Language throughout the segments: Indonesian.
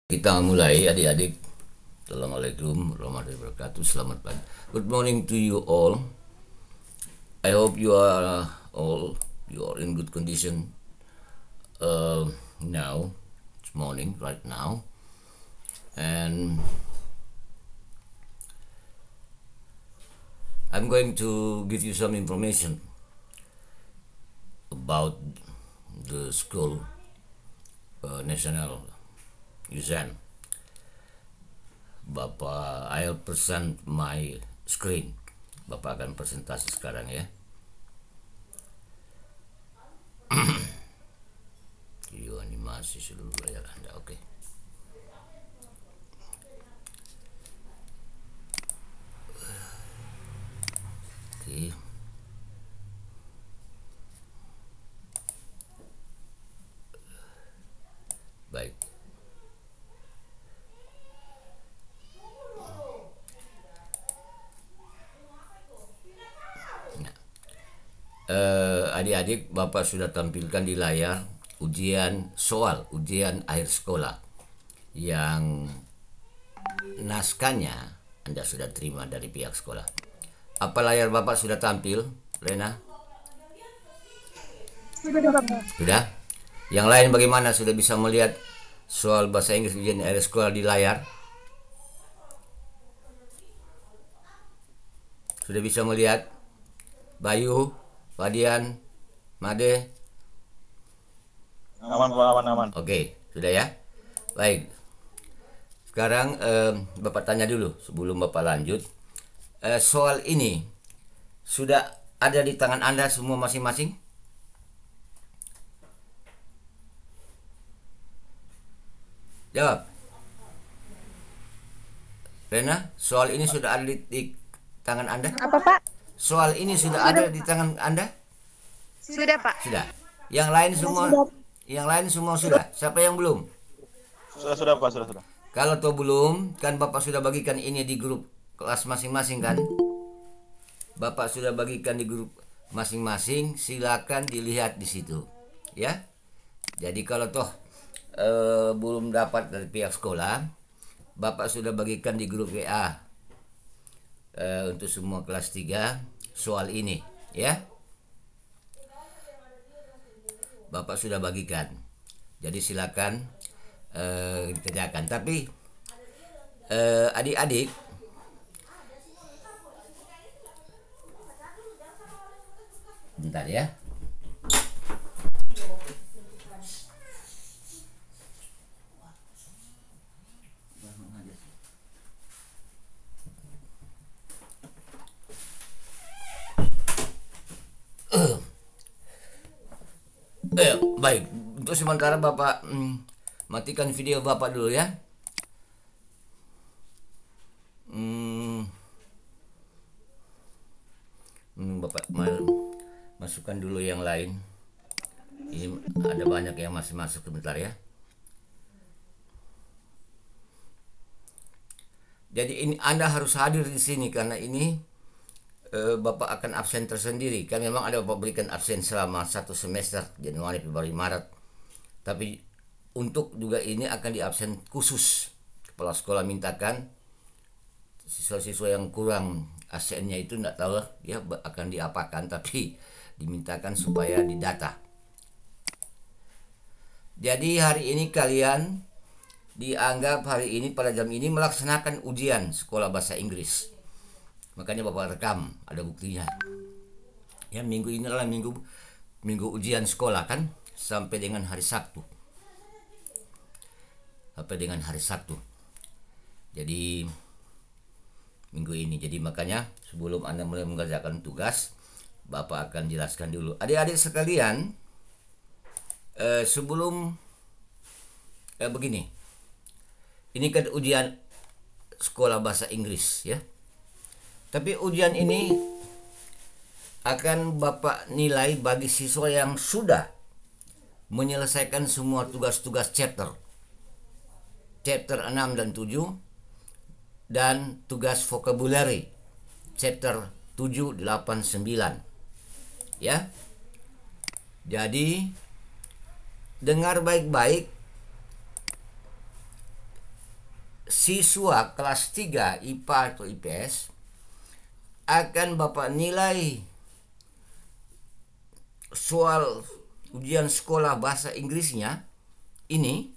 Kita mulai adik-adik. Assalamualaikum warahmatullahi wabarakatuh. Selamat pagi. Good morning to you all. I hope you are in good condition now. It's morning right now, and I'm going to give you some information about the school national exam. Bapak, I'll present my screen. Bapak akan presentasi sekarang ya. Video animasi seluruh layar Anda, oke. Oke. Baik. Adik-adik, Bapak sudah tampilkan di layar ujian akhir sekolah yang naskahnya Anda sudah terima dari pihak sekolah. Apa layar Bapak sudah tampil, Rena? Sudah? Yang lain bagaimana? Sudah bisa melihat soal bahasa Inggris ujian akhir sekolah di layar? Sudah bisa melihat? Bayu, Fadian, Made? Aman. Oke, sudah ya? Baik. Sekarang Bapak tanya dulu sebelum Bapak lanjut. Soal ini sudah ada di tangan Anda semua masing-masing? Jawab. Rena, soal ini sudah ada di tangan Anda? Apa, Pak? Soal ini sudah ada di tangan Anda? Sudah, Pak. Sudah. Yang lain semua sudah. Siapa yang belum? Sudah, Pak, sudah. Kalau toh belum, kan Bapak sudah bagikan ini di grup kelas masing-masing kan? Bapak sudah bagikan di grup masing-masing, silakan dilihat di situ. Ya. Jadi kalau toh belum dapat dari pihak sekolah, Bapak sudah bagikan di grup WA untuk semua kelas 3 soal ini, ya. Bapak sudah bagikan. Jadi silakan dikerjakan. Tapi adik-adik, bentar ya. Baik, untuk sementara Bapak matikan video Bapak dulu ya. Bapak masukkan dulu yang lain. Ini ada banyak yang masih masuk sebentar ya. Jadi ini Anda harus hadir di sini karena ini Bapak akan absen tersendiri. Kan memang ada Bapak berikan absen selama 1 semester, Januari, Februari, Maret. Tapi untuk juga ini akan diabsen khusus. Kepala sekolah mintakan siswa-siswa yang kurang absennya itu tidak tahu ya akan diapakan, tapi dimintakan supaya didata. Jadi hari ini kalian dianggap hari ini pada jam ini melaksanakan ujian sekolah bahasa Inggris. Makanya Bapak rekam, ada buktinya. Ya, minggu ini adalah minggu ujian sekolah kan, sampai dengan hari Sabtu. Jadi minggu ini. Jadi makanya sebelum Anda mulai mengerjakan tugas, Bapak akan jelaskan dulu. Adik-adik sekalian, sebelum begini. Ini kan ujian sekolah bahasa Inggris ya. Tapi ujian ini akan Bapak nilai bagi siswa yang sudah menyelesaikan semua tugas-tugas chapter 6 dan 7 dan tugas vocabulary chapter 7, 8, 9. Ya. Jadi dengar baik-baik siswa kelas 3 IPA atau IPS akan Bapak nilai soal ujian sekolah bahasa Inggrisnya ini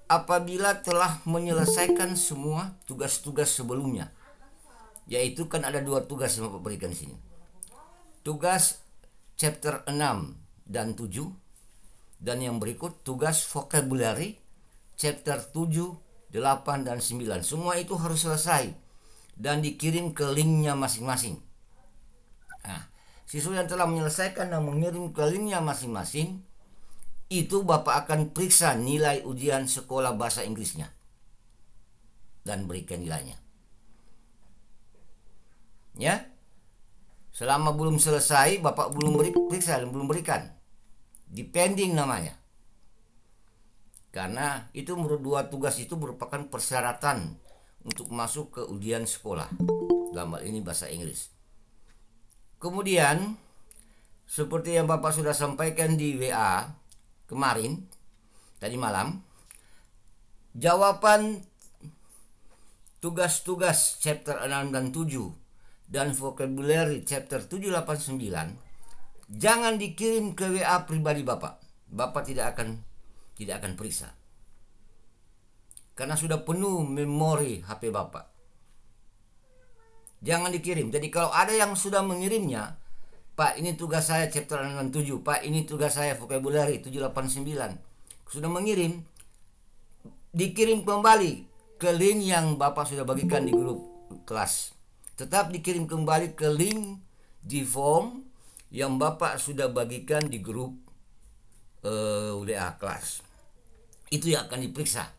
apabila telah menyelesaikan semua tugas-tugas sebelumnya. Yaitu kan ada 2 tugas yang Bapak berikan di sini. Tugas chapter 6 dan 7, dan yang berikut tugas vocabulary chapter 7, 8 dan 9. Semua itu harus selesai dan dikirim ke linknya masing-masing. Nah, siswa yang telah menyelesaikan dan mengirim ke linknya masing-masing, itu Bapak akan periksa nilai ujian sekolah bahasa Inggrisnya dan berikan nilainya. Ya, selama belum selesai Bapak belum periksa dan belum berikan, depending namanya. Karena itu menurut 2 tugas itu merupakan persyaratan untuk masuk ke ujian sekolah, dalam hal ini bahasa Inggris. Kemudian seperti yang Bapak sudah sampaikan di WA kemarin, tadi malam, jawaban tugas-tugas chapter 6 dan 7 dan vocabulary chapter 7, 8, 9 jangan dikirim ke WA pribadi Bapak. Bapak tidak akan periksa. Karena sudah penuh memori HP Bapak. Jangan dikirim. Jadi kalau ada yang sudah mengirimnya, Pak ini tugas saya chapter 6 dan 7, Pak ini tugas saya vocabulary 7, 8, 9, sudah mengirim, dikirim kembali ke link yang Bapak sudah bagikan di grup kelas. Tetap dikirim kembali ke link di form yang Bapak sudah bagikan di grup WA kelas. Itu yang akan diperiksa.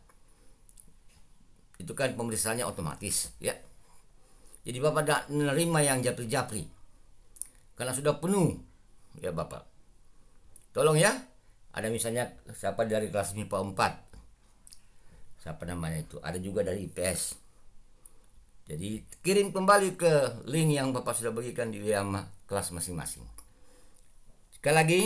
Itu kan pemeriksaannya otomatis, ya. Jadi Bapak tidak menerima yang japri-japri karena sudah penuh, ya Bapak. Tolong ya. Ada misalnya siapa dari kelas MIPA 4, siapa namanya itu, ada juga dari IPS. Jadi kirim kembali ke link yang Bapak sudah bagikan di WA kelas masing-masing. Sekali lagi,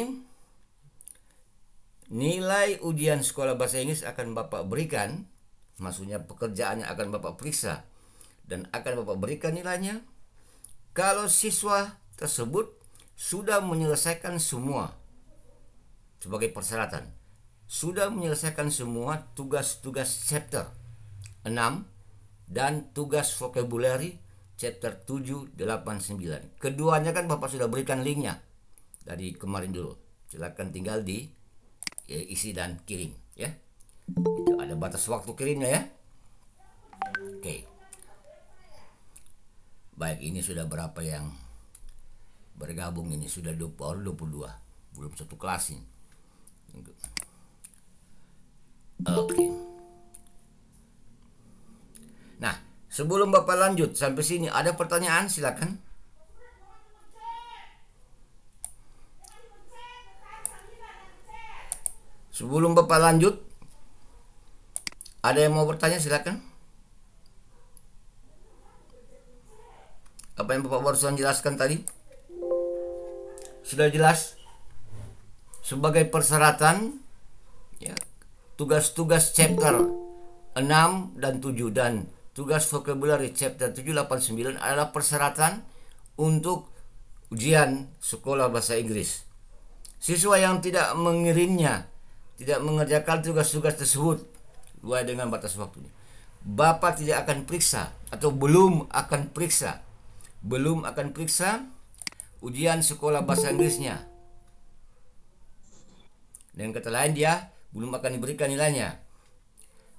nilai ujian sekolah bahasa Inggris akan Bapak berikan, maksudnya pekerjaannya akan Bapak periksa dan akan Bapak berikan nilainya kalau siswa tersebut sudah menyelesaikan semua, sebagai persyaratan, sudah menyelesaikan semua tugas-tugas chapter 6 dan tugas vocabulary chapter 7, 8, 9. Keduanya kan Bapak sudah berikan linknya dari kemarin dulu. Silakan tinggal di isi dan kirim, ya. Itu ada batas waktu kirimnya, ya. Oke. Baik, ini sudah berapa yang bergabung ini? Sudah 22. Belum satu kelas ini. Oke. Nah, sebelum Bapak lanjut sampai sini, ada pertanyaan silakan. Sebelum Bapak lanjut, ada yang mau bertanya silakan. Apa yang Bapak barusan jelaskan tadi? Sudah jelas? Sebagai persyaratan, ya, tugas-tugas chapter 6 dan 7 dan tugas vocabulary chapter 7, 8, 9 adalah persyaratan untuk ujian sekolah bahasa Inggris. Siswa yang tidak mengirimnya, tidak mengerjakan tugas-tugas tersebut sesuai dengan batas waktunya, Bapak tidak akan periksa atau belum akan periksa ujian sekolah bahasa Inggrisnya. Dengan kata lain, dia belum akan diberikan nilainya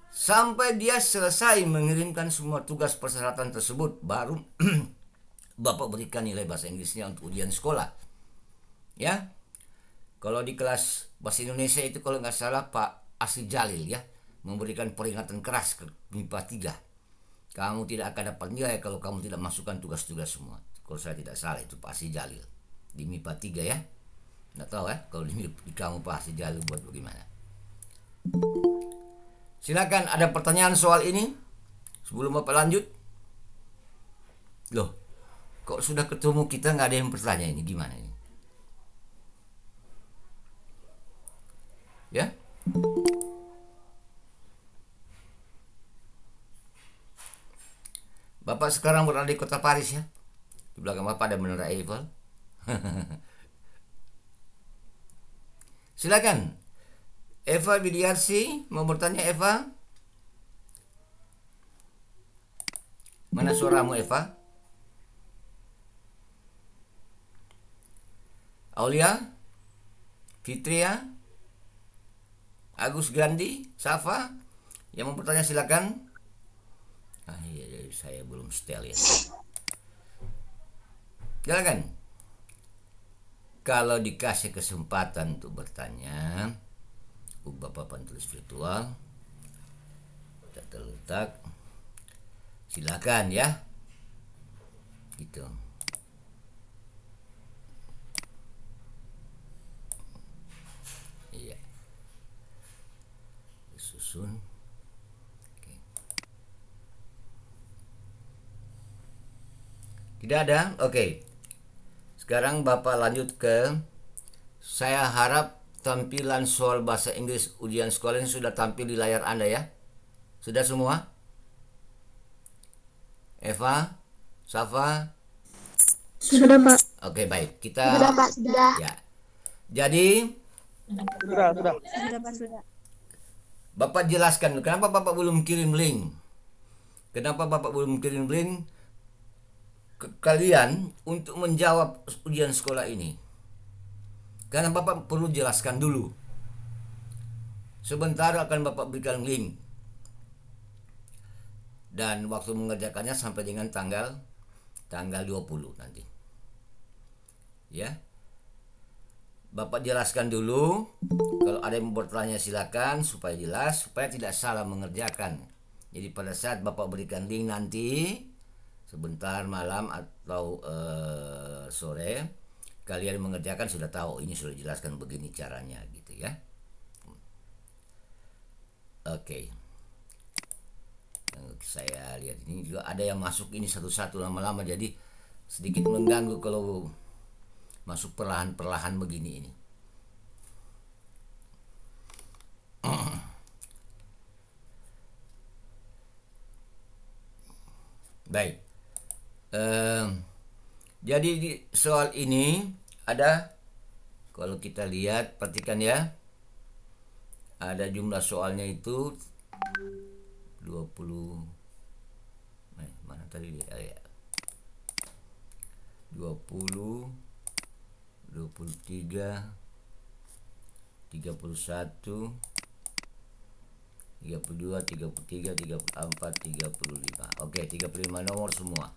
sampai dia selesai mengirimkan semua tugas persyaratan tersebut, baru Bapak berikan nilai bahasa Inggrisnya untuk ujian sekolah, ya. Kalau di kelas bahasa Indonesia itu kalau nggak salah Pak Asri Jalil, ya, memberikan peringatan keras ke MIPA 3. Kamu tidak akan dapat nilai kalau kamu tidak masukkan tugas-tugas semua. Kalau saya tidak salah itu Pak Asri Jalil di MIPA 3, ya. Nggak tahu ya kalau di kamu Pak Asri Jalil buat bagaimana. Silakan, ada pertanyaan soal ini sebelum Bapak lanjut. Loh, kok sudah ketemu kita nggak ada yang bertanya, ini gimana ini? Ya. Bapak sekarang berada di kota Paris ya. Di belakang Bapak ada menara Eiffel. Silakan. Eva Widiarsi mau bertanya, Eva? Mana suaramu, Eva? Aulia? Fitria? Agus Gandhi? Safa? Yang mau bertanya silakan. Iya, saya belum setel ya. Silakan. Kalau dikasih kesempatan untuk bertanya, Bapak penulis virtual, tak terletak, silakan ya. Gitu. Iya. Susun. Oke. Tidak ada? Oke. Sekarang Bapak lanjut ke, saya harap tampilan soal bahasa Inggris ujian sekolah ini sudah tampil di layar Anda ya. Sudah semua? Eva? Safa? Sudah, Pak. Oke, baik. Kita Sudah, Pak. Sudah. ya. Jadi Sudah. Sudah, Pak. Sudah. Bapak jelaskan kenapa Bapak belum kirim link. Kenapa Bapak belum kirim link ke kalian untuk menjawab ujian sekolah ini? Karena Bapak perlu jelaskan dulu. Sebentar akan Bapak berikan link. Dan waktu mengerjakannya sampai dengan tanggal 20 nanti. Ya. Bapak jelaskan dulu. Kalau ada yang mau bertanya silakan supaya jelas, supaya tidak salah mengerjakan. Jadi pada saat Bapak berikan link nanti, sebentar malam atau sore, kalian mengerjakan sudah tahu ini sudah dijelaskan begini caranya gitu ya. Oke. Saya lihat ini juga ada yang masuk ini satu-satu lama-lama, jadi sedikit mengganggu kalau masuk perlahan-perlahan begini ini. Baik. Jadi di soal ini ada, kalau kita lihat, perhatikan ya, ada jumlah soalnya itu 20, mana tadi dia ya, 20, 23, 31, 32, 33, 34, 35. Oke, 35 nomor semua.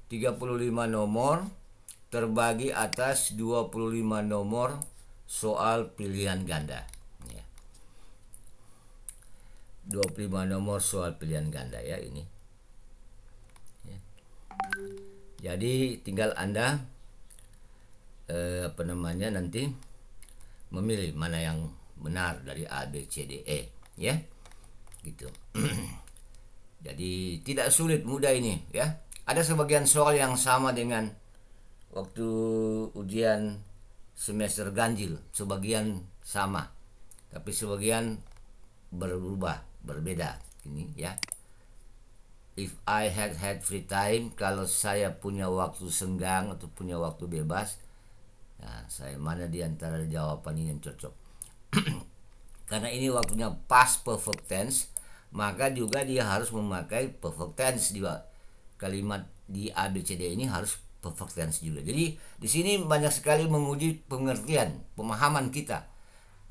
35 nomor terbagi atas 25 nomor soal pilihan ganda. Ya. 25 nomor soal pilihan ganda ya ini. Ya. Jadi tinggal Anda nanti memilih mana yang benar dari A, B, C, D, E ya. Gitu. Jadi tidak sulit, mudah ini ya. Ada sebagian soal yang sama dengan waktu ujian semester ganjil, sebagian sama, tapi sebagian berubah, berbeda ini ya. If I had free time, kalau saya punya waktu senggang atau punya waktu bebas, nah, saya mana di antara jawaban ini yang cocok. Karena ini waktunya past perfect tense, maka juga dia harus memakai perfect tense juga. Kalimat di ABCD ini harus perfect tense juga. Jadi di sini banyak sekali menguji pengertian, pemahaman kita.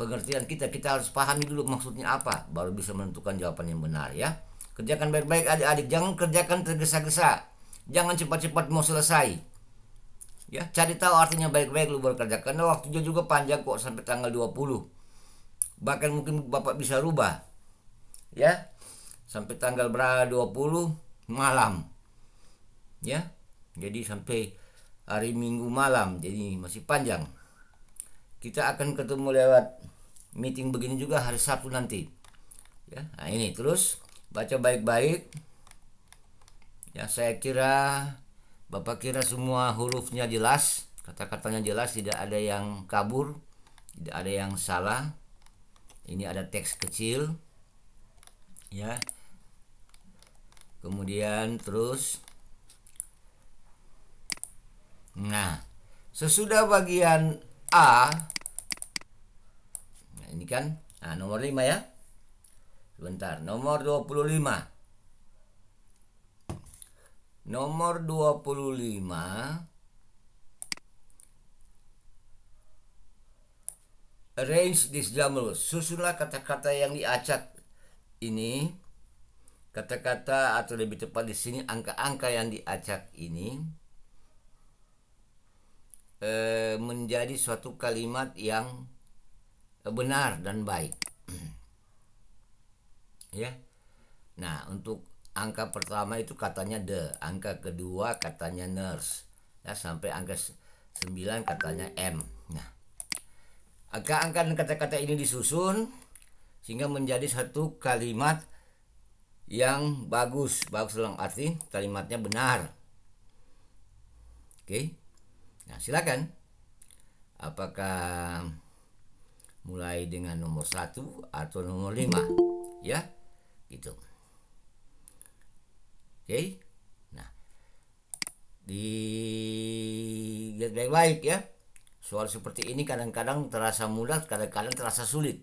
Pengertian kita harus pahami dulu maksudnya apa, baru bisa menentukan jawaban yang benar ya. Kerjakan baik-baik adik-adik, jangan kerjakan tergesa-gesa. Jangan cepat-cepat mau selesai. Ya, cari tahu artinya baik-baik lu baru kerjakan. Karena waktunya juga panjang kok, sampai tanggal 20. Bahkan mungkin Bapak bisa rubah. Ya. Sampai tanggal berapa 20 malam. Ya. Jadi sampai hari Minggu malam. Jadi masih panjang. Kita akan ketemu lewat meeting begini juga hari Sabtu nanti. Ya. Nah, ini terus baca baik-baik. Ya, saya kira Bapak kira semua hurufnya jelas, kata-katanya jelas, tidak ada yang kabur, tidak ada yang salah. Ini ada teks kecil. Ya. Kemudian terus Nah, sesudah bagian A, nah ini kan, nah nomor 5 ya. Sebentar, nomor 25. Nomor 25, arrange this jumble. Susunlah kata-kata yang diacak ini, kata-kata atau lebih tepat di sini angka-angka yang diacak ini menjadi suatu kalimat yang benar dan baik. Ya. Nah, untuk angka pertama itu katanya the, angka kedua katanya nurse, ya, sampai angka 9 katanya M. Nah, angka-angka dan kata-kata ini disusun sehingga menjadi satu kalimat yang bagus. Bagus dalam arti kalimatnya benar. Oke. Nah, silakan. Apakah mulai dengan nomor 1 atau nomor 5? Ya, gitu. Oke. Nah, dilihat baik-baik ya. Soal seperti ini kadang-kadang terasa mudah, kadang-kadang terasa sulit.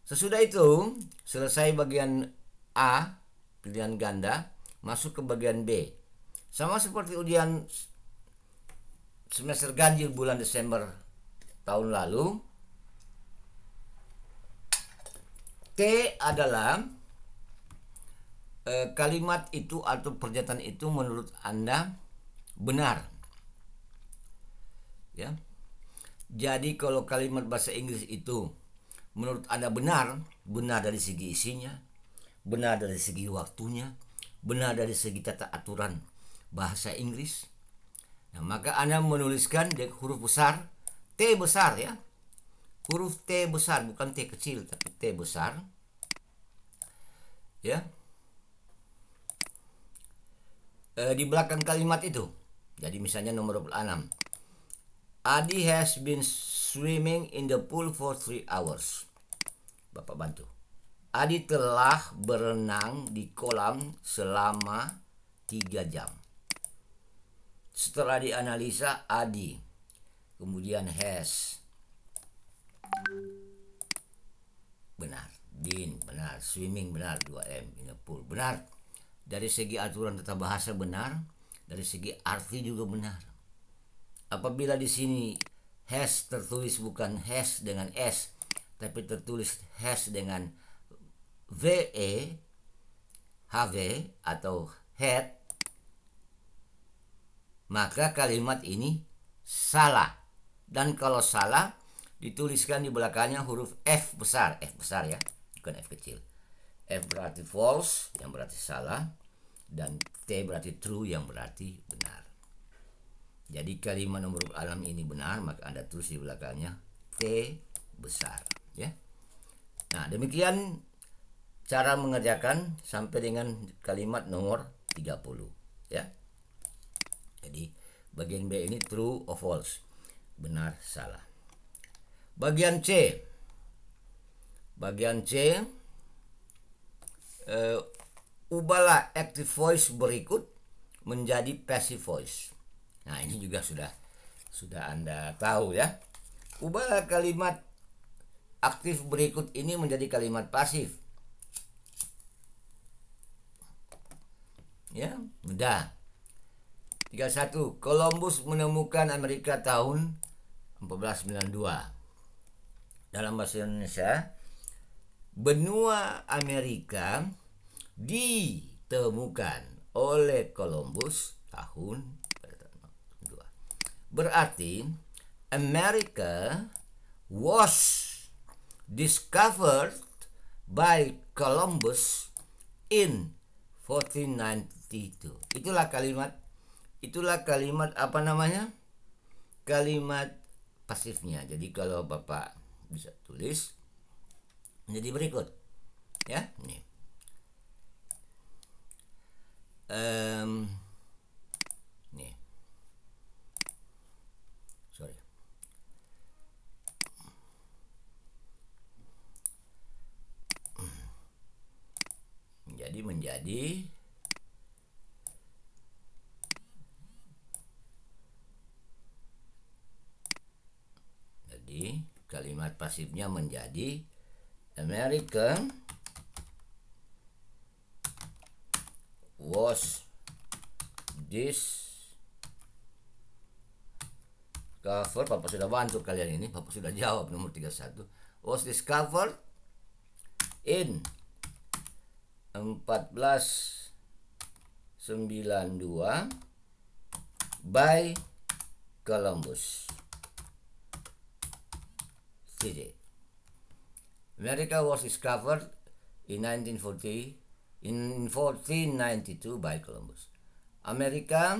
Sesudah itu, selesai bagian A, pilihan ganda, masuk ke bagian B. Sama seperti ujian semester ganjil bulan Desember tahun lalu, T adalah kalimat itu atau pernyataan itu menurut Anda benar. Ya. Jadi kalau kalimat bahasa Inggris itu menurut Anda benar, benar dari segi isinya, benar dari segi waktunya, benar dari segi tata aturan bahasa Inggris. Nah, maka Anda menuliskan huruf besar, T besar ya. Huruf T besar, bukan T kecil, tapi T besar. Ya. Di belakang kalimat itu. Jadi misalnya nomor 26. Adi has been swimming in the pool for 3 hours. Bapak bantu. Adi telah berenang di kolam selama 3 jam. Setelah dianalisa Adi, kemudian has, benar, been, benar, swimming, benar, 2M, in the pool, benar. Dari segi aturan tata bahasa benar, dari segi arti juga benar. Apabila di sini has tertulis bukan has dengan S, tapi tertulis has dengan VE, HV atau had, maka kalimat ini salah. Dan kalau salah, dituliskan di belakangnya huruf F besar ya, bukan F kecil. F berarti false, yang berarti salah, dan T berarti true, yang berarti benar. Jadi kalimat nomor alam ini benar, maka Anda tulis di belakangnya T besar, ya. Nah, demikian cara mengerjakan sampai dengan kalimat nomor 30, ya. Jadi bagian B ini true or false, benar salah. Bagian C, ubahlah active voice berikut menjadi passive voice. Nah, ini juga sudah Anda tahu ya. Ubahlah kalimat aktif berikut ini menjadi kalimat pasif. Ya, mudah. 31. Columbus menemukan Amerika tahun 1492. Dalam bahasa Indonesia, benua Amerika ditemukan oleh Columbus tahun 2. Berarti America was discovered by Columbus in 1492. Itulah kalimat apa namanya? Kalimat pasifnya. Jadi kalau Bapak bisa tulis menjadi berikut, ya. Ini. Nih. Sorry. Jadi menjadi Kalimat pasifnya menjadi American was discovered. Bapak sudah bantu kalian ini. Bapak sudah jawab nomor 31. Was discovered in 1492 by Columbus. America was discovered in 1492 by Columbus. Amerika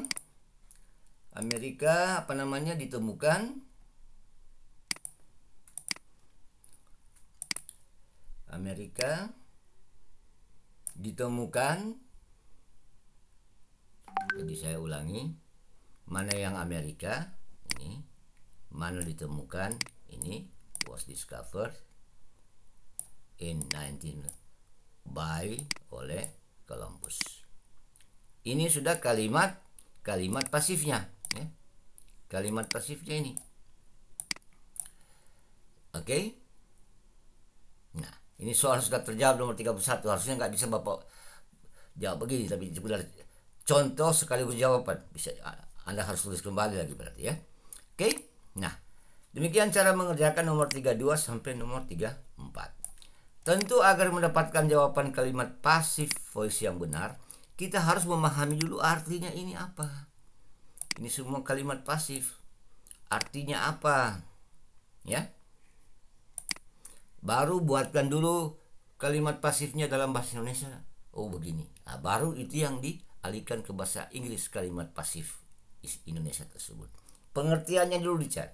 apa namanya ditemukan jadi saya ulangi, mana yang Amerika ini, mana ditemukan ini, was discovered in 19 by oleh Columbus. Ini sudah kalimat pasifnya ya. Kalimat pasifnya ini. Oke. Nah, ini soal sudah terjawab nomor 31. Harusnya nggak bisa Bapak jawab begini, tapi sekedar contoh sekaligus jawaban. Bisa Anda harus tulis kembali lagi berarti ya. Oke. Nah, demikian cara mengerjakan nomor 32 sampai nomor 34. Tentu agar mendapatkan jawaban kalimat pasif voice yang benar, kita harus memahami dulu artinya ini apa. Ini semua kalimat pasif. Artinya apa? Ya. Baru buatkan dulu kalimat pasifnya dalam bahasa Indonesia. Oh begini. Nah, baru itu yang dialihkan ke bahasa Inggris kalimat pasif Indonesia tersebut. Pengertiannya dulu dicari.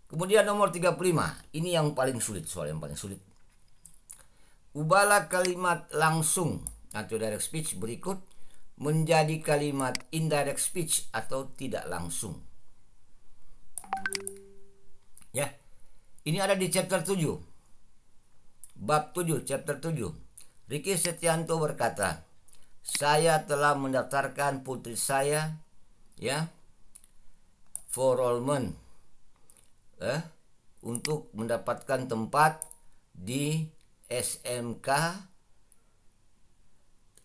Kemudian nomor 35. Ini yang paling sulit, soal yang paling sulit. Ubahlah kalimat langsung atau direct speech berikut menjadi kalimat indirect speech atau tidak langsung. Ya. Ini ada di chapter 7. Bab 7, chapter 7. Ricky Setianto berkata, saya telah mendaftarkan putri saya ya for enrollment untuk mendapatkan tempat di SMK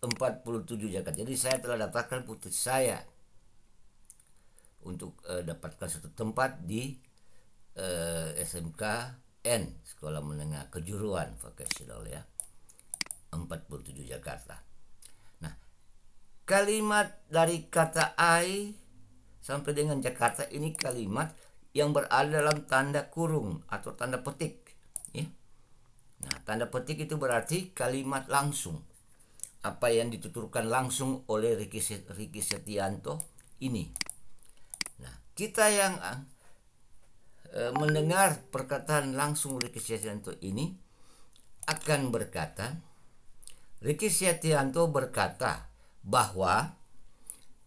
47 Jakarta. Jadi saya telah daftarkan putri saya untuk dapatkan satu tempat di SMK N, Sekolah Menengah Kejuruan Vocational ya, 47 Jakarta. Nah, kalimat dari kata I sampai dengan Jakarta ini kalimat yang berada dalam tanda kurung atau tanda petik ya. Nah, tanda petik itu berarti kalimat langsung. Apa yang dituturkan langsung oleh Ricky Setianto ini. Nah, kita yang mendengar perkataan langsung Ricky Setianto ini akan berkata, Ricky Setianto berkata bahwa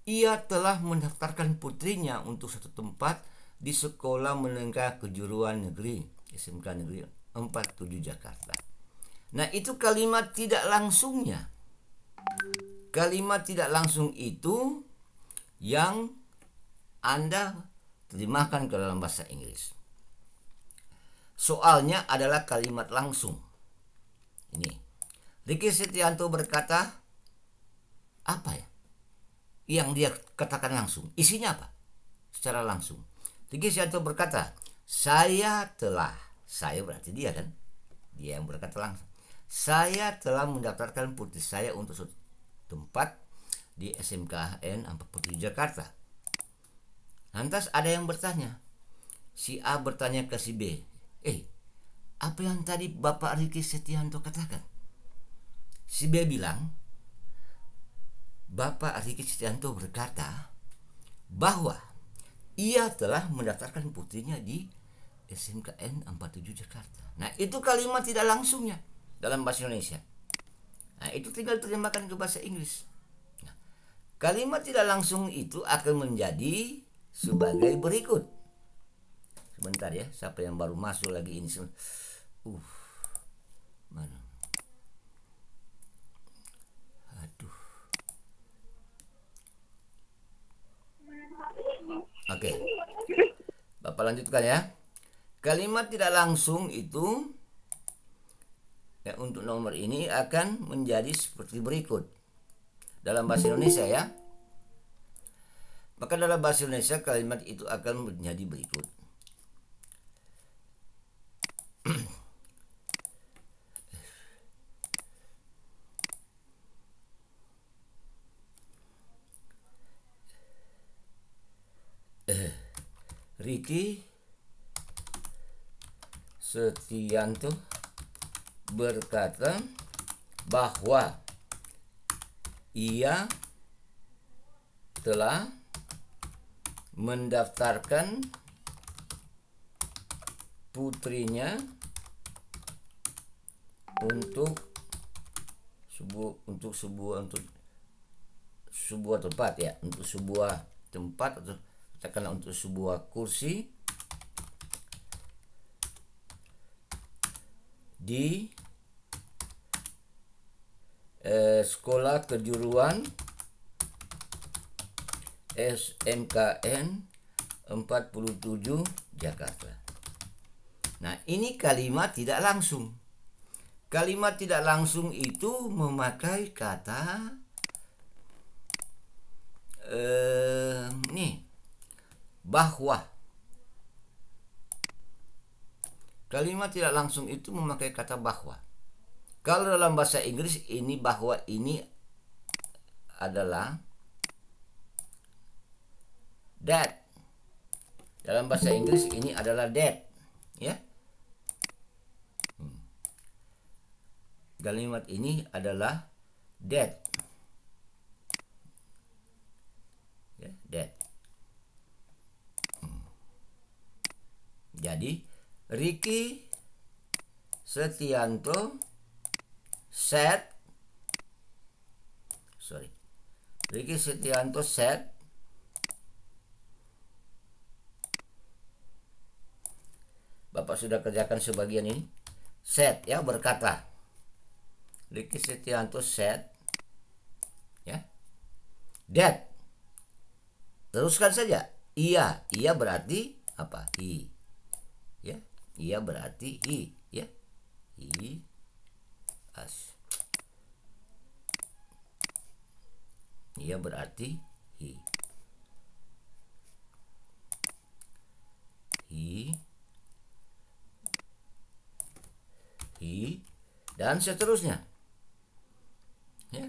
ia telah mendaftarkan putrinya untuk satu tempat di Sekolah Menengah Kejuruan Negeri SMK Negeri 47 Jakarta. Nah, itu kalimat tidak langsungnya. Kalimat tidak langsung itu yang Anda terjemahkan ke dalam bahasa Inggris. Soalnya adalah kalimat langsung. Ini. Ricky Setianto berkata apa ya? Yang dia katakan langsung. Isinya apa? Secara langsung. Ricky Setianto berkata, saya berarti dia kan? Dia yang berkata langsung. Saya telah mendaftarkan putri saya untuk suatu tempat di SMKN 47 Jakarta. Lantas ada yang bertanya. Si A bertanya ke si B. Apa yang tadi Bapak Ricky Setianto katakan? Si B bilang, Bapak Ricky Setianto berkata bahwa ia telah mendaftarkan putrinya di SMKN 47 Jakarta. Nah, itu kalimat tidak langsungnya dalam bahasa Indonesia. Nah, itu tinggal terjemahkan ke bahasa Inggris. Nah, kalimat tidak langsung itu akan menjadi sebagai berikut. Sebentar ya, siapa yang baru masuk lagi ini? Mana? Aduh. Oke. Bapak lanjutkan ya. Kalimat tidak langsung itu ya, untuk nomor ini akan menjadi seperti berikut. Dalam bahasa Indonesia ya. Maka dalam bahasa Indonesia kalimat itu akan menjadi berikut. Ricky Setianto berkata bahwa ia telah mendaftarkan putrinya untuk sebuah tempat ya, untuk sebuah tempat atau katakanlah untuk sebuah kursi di sekolah kejuruan SMKN 47 Jakarta. Nah, ini kalimat tidak langsung. Kalimat tidak langsung itu memakai kata bahwa. Kalimat tidak langsung itu memakai kata bahwa. Kalau dalam bahasa Inggris ini bahwa ini adalah that. Dalam bahasa Inggris ini adalah that, ya. Kalimat ini adalah that. Ya, that. Jadi Ricky Setianto Ricky Setianto said Bapak sudah kerjakan sebagian ini. Said ya, berkata. Ricky Setianto said ya, that. Teruskan saja. Ia berarti apa? He. Ya, ia berarti he, ya. He as. Ia berarti he. He dan seterusnya. Ya.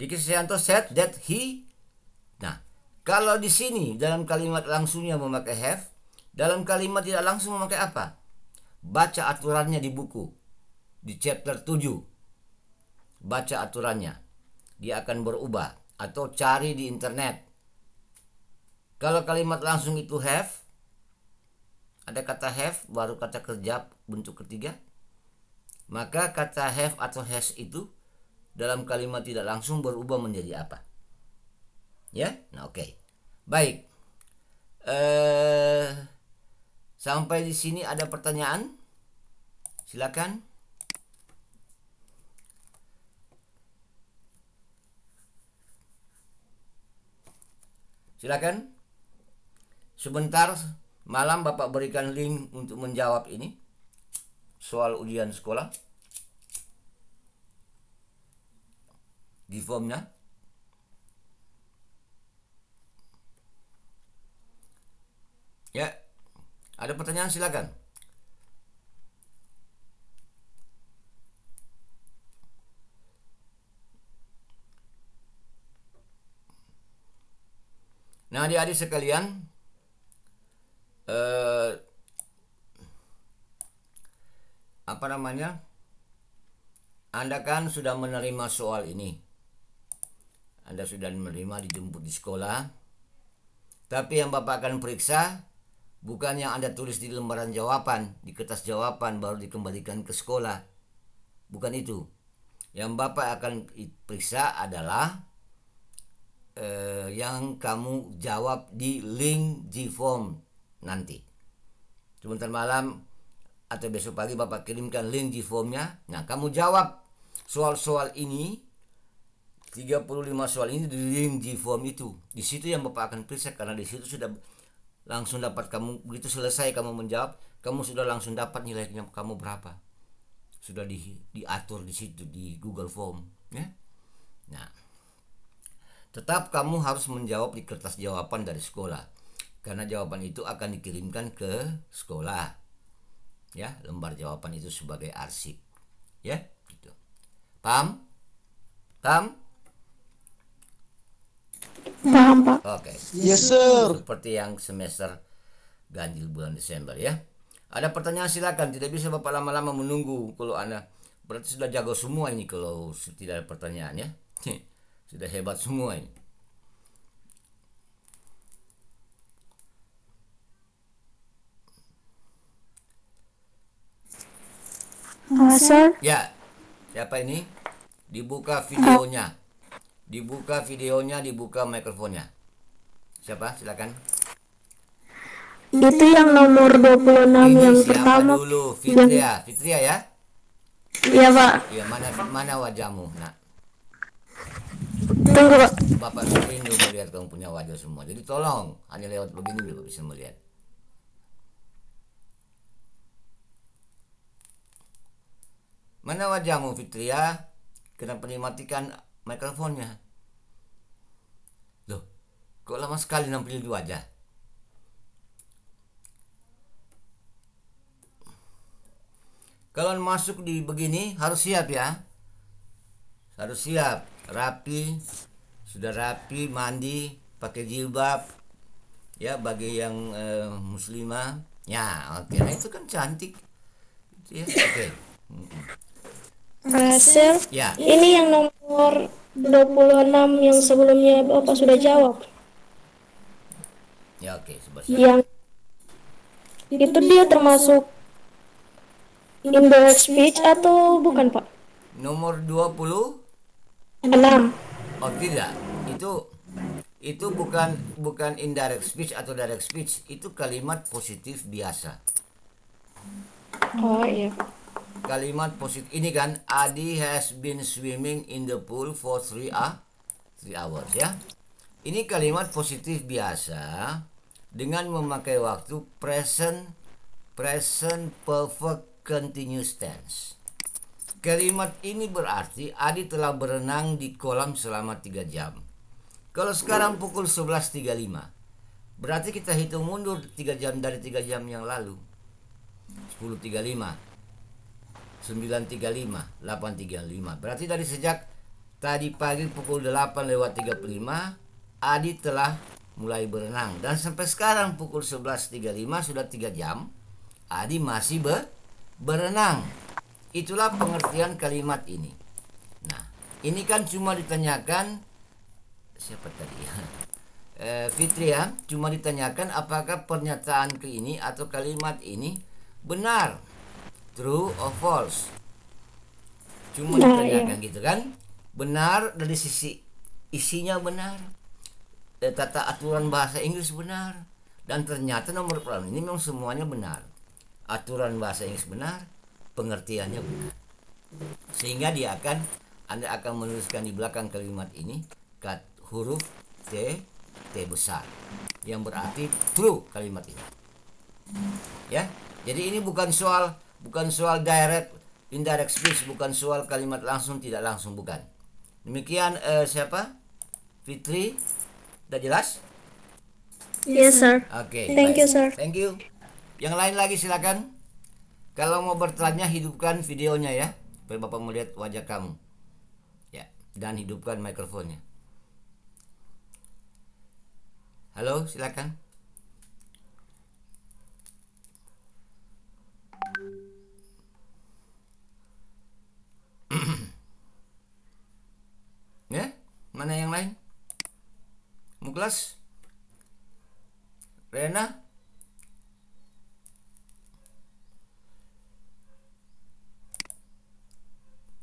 Ricky Setianto said that he. Nah, kalau di sini dalam kalimat langsungnya memakai have, dalam kalimat tidak langsung memakai apa? Baca aturannya di buku, di chapter 7. Baca aturannya. Dia akan berubah. Atau cari di internet. Kalau kalimat langsung itu have, ada kata have, baru kata kerja bentuk ketiga. Maka kata have atau has itu dalam kalimat tidak langsung berubah menjadi apa? Ya, nah oke. Baik. Sampai di sini ada pertanyaan? Silakan. Silakan. Sebentar malam Bapak berikan link untuk menjawab ini. Soal ujian sekolah. Di formnya. Ya, ada pertanyaan silakan. Nah, adik-adik sekalian, Anda kan sudah menerima soal ini. Anda sudah menerima, dijemput di sekolah. Tapi yang Bapak akan periksa bukan yang Anda tulis di lembaran jawaban, di kertas jawaban baru dikembalikan ke sekolah. Bukan itu. Yang Bapak akan periksa adalah yang kamu jawab di link G-form nanti. Sebentar malam atau besok pagi Bapak kirimkan link G-formnya. Nah, kamu jawab soal-soal ini 35 soal ini di link di form itu. Di situ yang Bapak akan periksa, karena di situ sudah langsung dapat, kamu begitu selesai kamu menjawab, kamu sudah langsung dapat nilainya kamu berapa. Sudah diatur di situ di Google Form, ya. Nah, tetap kamu harus menjawab di kertas jawaban dari sekolah, karena jawaban itu akan dikirimkan ke sekolah, ya, lembar jawaban itu sebagai arsip, ya, gitu. Paham? Paham? Paham, Pak. Oke. Yes, sir. Seperti yang semester ganjil bulan Desember, ya. Ada pertanyaan silakan, tidak bisa Bapak lama-lama menunggu. Kalau Anda berarti sudah jago semua ini kalau tidak ada pertanyaan, ya. Sudah hebat semua ini. Sir. Ya. Siapa ini? Dibuka videonya. Dibuka videonya, dibuka mikrofonnya. Siapa? Silakan. Itu yang nomor 26 Ini yang siapa pertama. dulu? Fitria. Fitria, ya? Iya, Pak. Ya, mana wajahmu? Nah, Tunggu, Pak. Bapak rindu melihat kamu punya wajah semua. Jadi tolong, hanya lewat begini Bapak bisa melihat. Mana wajahmu, Fitria? Kenapa dimatikan mikrofonnya? Loh, kok lama sekali nampilin di wajah? Kalau masuk di begini harus siap, ya. Harus siap, rapi, sudah rapi, mandi, pakai jilbab, ya, bagi yang muslimah. Ya, oke. Nah, itu kan cantik. Itu, ya, oke. Sir, Ya, ini yang nomor 26 yang sebelumnya Bapak sudah jawab. ya, oke. Sebentar. Yang itu dia termasuk indirect speech atau bukan, Pak? Nomor 20. 6. Oh, tidak. Itu bukan indirect speech atau direct speech. Itu kalimat positif biasa. Oh, iya. Kalimat positif ini kan, Adi has been swimming in the pool for 3 hours, ya. Ini kalimat positif biasa dengan memakai waktu present perfect continuous tense. Kalimat ini berarti Adi telah berenang di kolam selama 3 jam. Kalau sekarang pukul 11.35, berarti kita hitung mundur 3 jam dari 3 jam yang lalu. 10.35, 9.35, 8.35. Berarti dari sejak tadi pagi pukul 8:35 Adi telah mulai berenang, dan sampai sekarang pukul 11.35 sudah 3 jam Adi masih berenang. Itulah pengertian kalimat ini. Nah, ini kan cuma ditanyakan siapa tadi ya? Fitri, ya, cuma ditanyakan apakah pernyataan ke ini atau kalimat ini benar, true or false. Cuma ditanyakan gitu kan, benar dari sisi isinya benar, tata aturan bahasa Inggris benar, dan ternyata nomor pertama ini memang semuanya benar. Aturan bahasa Inggris benar, pengertiannya benar, sehingga Anda akan menuliskan di belakang kalimat ini huruf T besar, yang berarti true kalimat ini, ya. Jadi ini bukan soal direct indirect speech, bukan soal kalimat langsung tidak langsung, bukan. Demikian. Siapa? Fitri, udah jelas? Yes, sir. Oke. Thank you, sir. Thank you. Yang lain lagi silakan. Kalau mau bertanya, hidupkan videonya, ya, supaya Bapak melihat wajah kamu, ya, dan hidupkan mikrofonnya. Halo, silakan. Ya, mana yang lain? Muklas, Rena,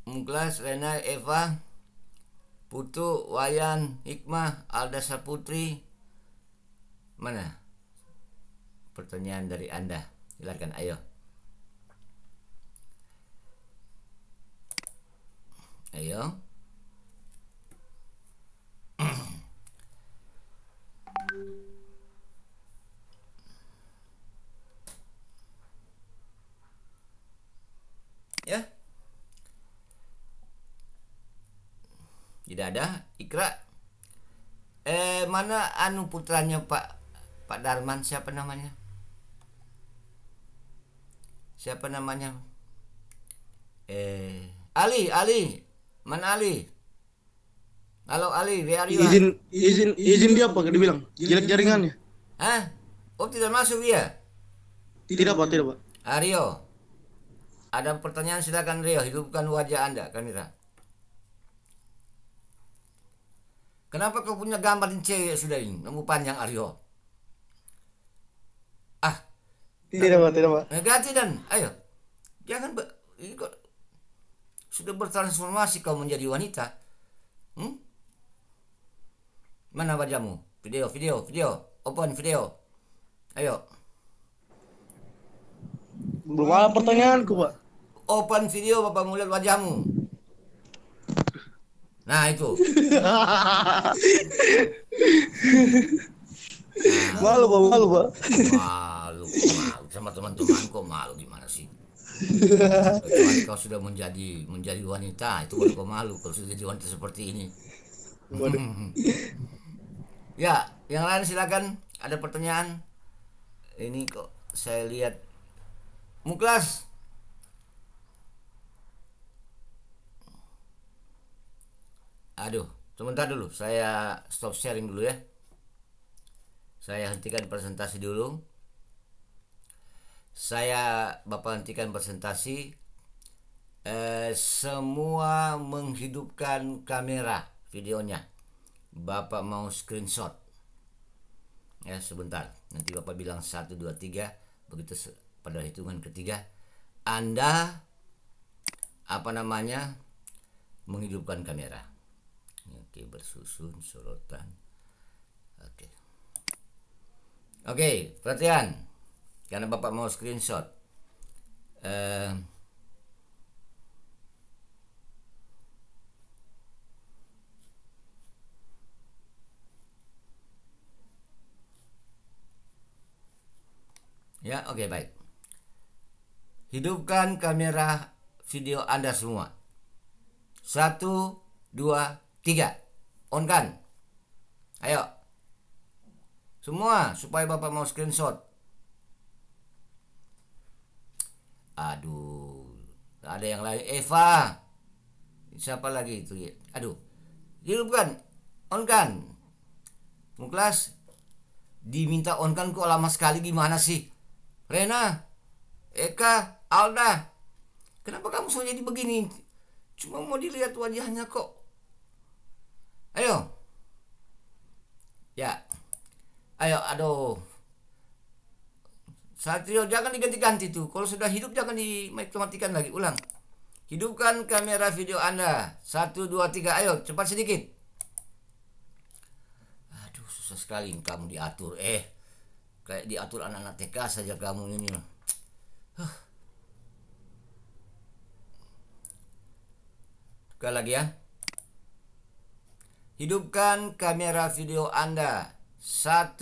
Muklas, Rena, Eva, Putu, Wayan, Hikmah, Alda Saputri. Mana pertanyaan dari Anda? Silakan, ayo. Ayo. Tidak ada. Ikra. Mana anu putranya Pak Darman, siapa namanya? Siapa namanya? Ali. Mana Ali? Halo Ali, where are you? Izin dia apa dibilang? Jelek jaringannya. Hah? Oh, tidak masuk dia. Tidak Pak. Rio. Ada pertanyaan, silakan Rio, hidupkan wajah Anda, kamera. Kenapa kau punya gambar cewek sudah ini? Nomor panjang Aryo. Tidak Pak. Ganti dan ayo. Jangan ini kok sudah bertransformasi kau menjadi wanita. Mana wajahmu? Video. Open video. Ayo. Belum ada pertanyaanku Pak. Open video, Bapak mau lihat wajahmu. Nah itu. Malu Pak. Malu sama teman-teman kok malu gimana sih? Kecuali kau sudah menjadi wanita, itu baru kau malu kalau sudah jadi wanita seperti ini. Ya, yang lain silakan. Ada pertanyaan? Ini kok saya lihat Muklas. Aduh, sebentar dulu. Saya stop sharing dulu ya. Saya hentikan presentasi dulu. Bapak hentikan presentasi. Semua menghidupkan kamera videonya. Bapak mau screenshot. Ya, sebentar. Nanti Bapak bilang 1, 2, 3. Begitu pada hitungan ketiga Anda menghidupkan kamera. Oke, bersusun sorotan. Oke, perhatian. Karena Bapak mau screenshot. Ya, oke, baik. Hidupkan kamera video Anda semua. 1, 2, 3. On kan? Ayo. Semua supaya Bapak mau screenshot. Aduh. Ada yang lain. Eva. Siapa lagi itu? Aduh. Hidupkan. On kan? Muklas. Diminta on kan kok lama sekali, gimana sih? Rena. Eka. Alda. Kenapa kamu so jadi begini? Cuma mau dilihat wajahnya kok. Ayo. Ya. Ayo, aduh. Satrio, jangan diganti-ganti tuh. Kalau sudah hidup jangan dimatikan lagi. Ulang. Hidupkan kamera video Anda. 1, 2, 3. Ayo, cepat sedikit. Aduh, susah sekali kamu diatur. Kayak diatur anak-anak TK saja kamu ini. Sekali lagi ya. Hidupkan kamera video Anda. 1,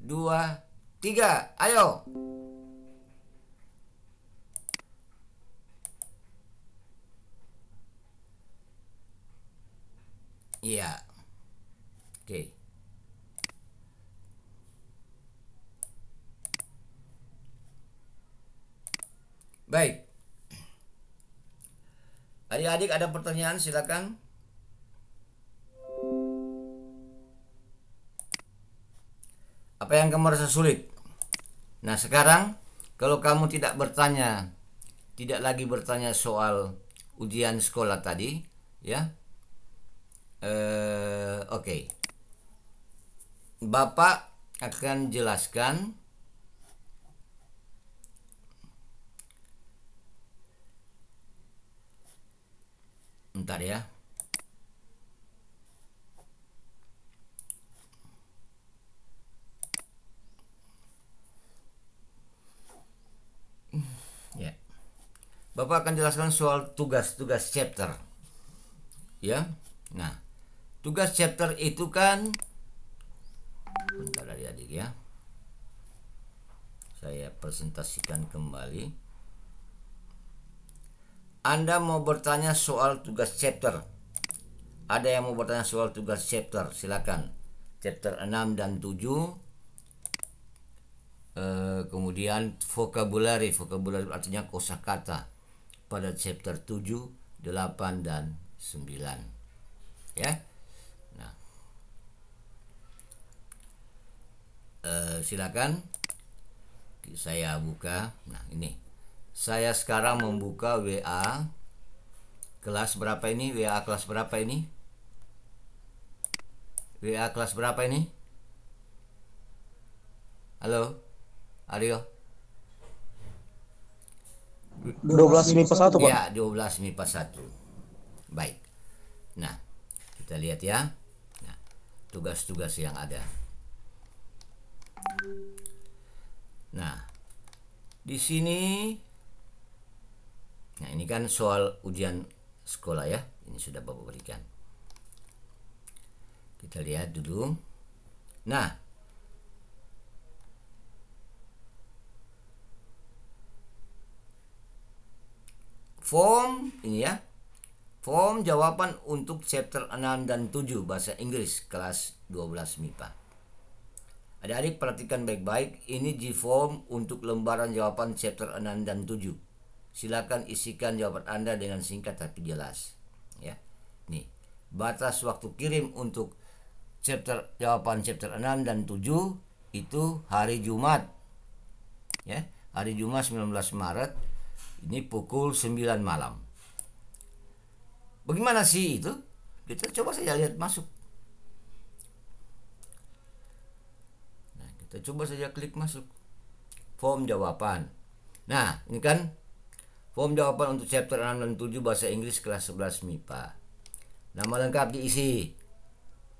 2, 3. Ayo. Iya. Oke. Baik. Adik-adik ada pertanyaan, silakan. Apa yang kamu rasa sulit? Nah, sekarang kalau kamu tidak lagi bertanya soal ujian sekolah tadi, ya. Oke. Bapak akan jelaskan bentar ya. Ya. Bapak akan jelaskan soal tugas-tugas chapter. Ya. Nah, tugas chapter itu kan bentar adik-adik ya. Saya presentasikan kembali. Anda mau bertanya soal tugas chapter. Ada yang mau bertanya soal tugas chapter, silakan. Chapter 6 dan 7. Kemudian vocabulary artinya kosakata pada chapter 7, 8 dan 9. Ya. Nah, silakan saya buka. Nah, ini. Saya sekarang membuka WA kelas berapa ini? WA kelas berapa ini? WA kelas berapa ini? Halo? Aryo? 12 MIPA 1, Pak. Ya, 12 MIPA 1. Baik. Nah, kita lihat ya. Nah, tugas-tugas yang ada. Nah, di sini, nah ini kan soal ujian sekolah ya. Ini sudah Bapak berikan. Kita lihat dulu. Nah, form ini ya. Form jawaban untuk chapter 6 dan 7 bahasa Inggris kelas 12 MIPA. Adik-adik perhatikan baik-baik, ini G-form untuk lembaran jawaban chapter 6 dan 7. Silakan isikan jawaban Anda dengan singkat tapi jelas. Ya. Nih, batas waktu kirim untuk jawaban chapter 6 dan 7 itu hari Jumat. Ya, hari Jumat 19 Maret. Ini pukul 9 malam. Bagaimana sih itu? Kita coba saja lihat masuk. Nah, kita coba saja klik masuk. Form jawaban. Nah, ini kan form jawaban untuk chapter 6 dan 7 bahasa Inggris kelas 11 MIPA. Nama lengkap diisi.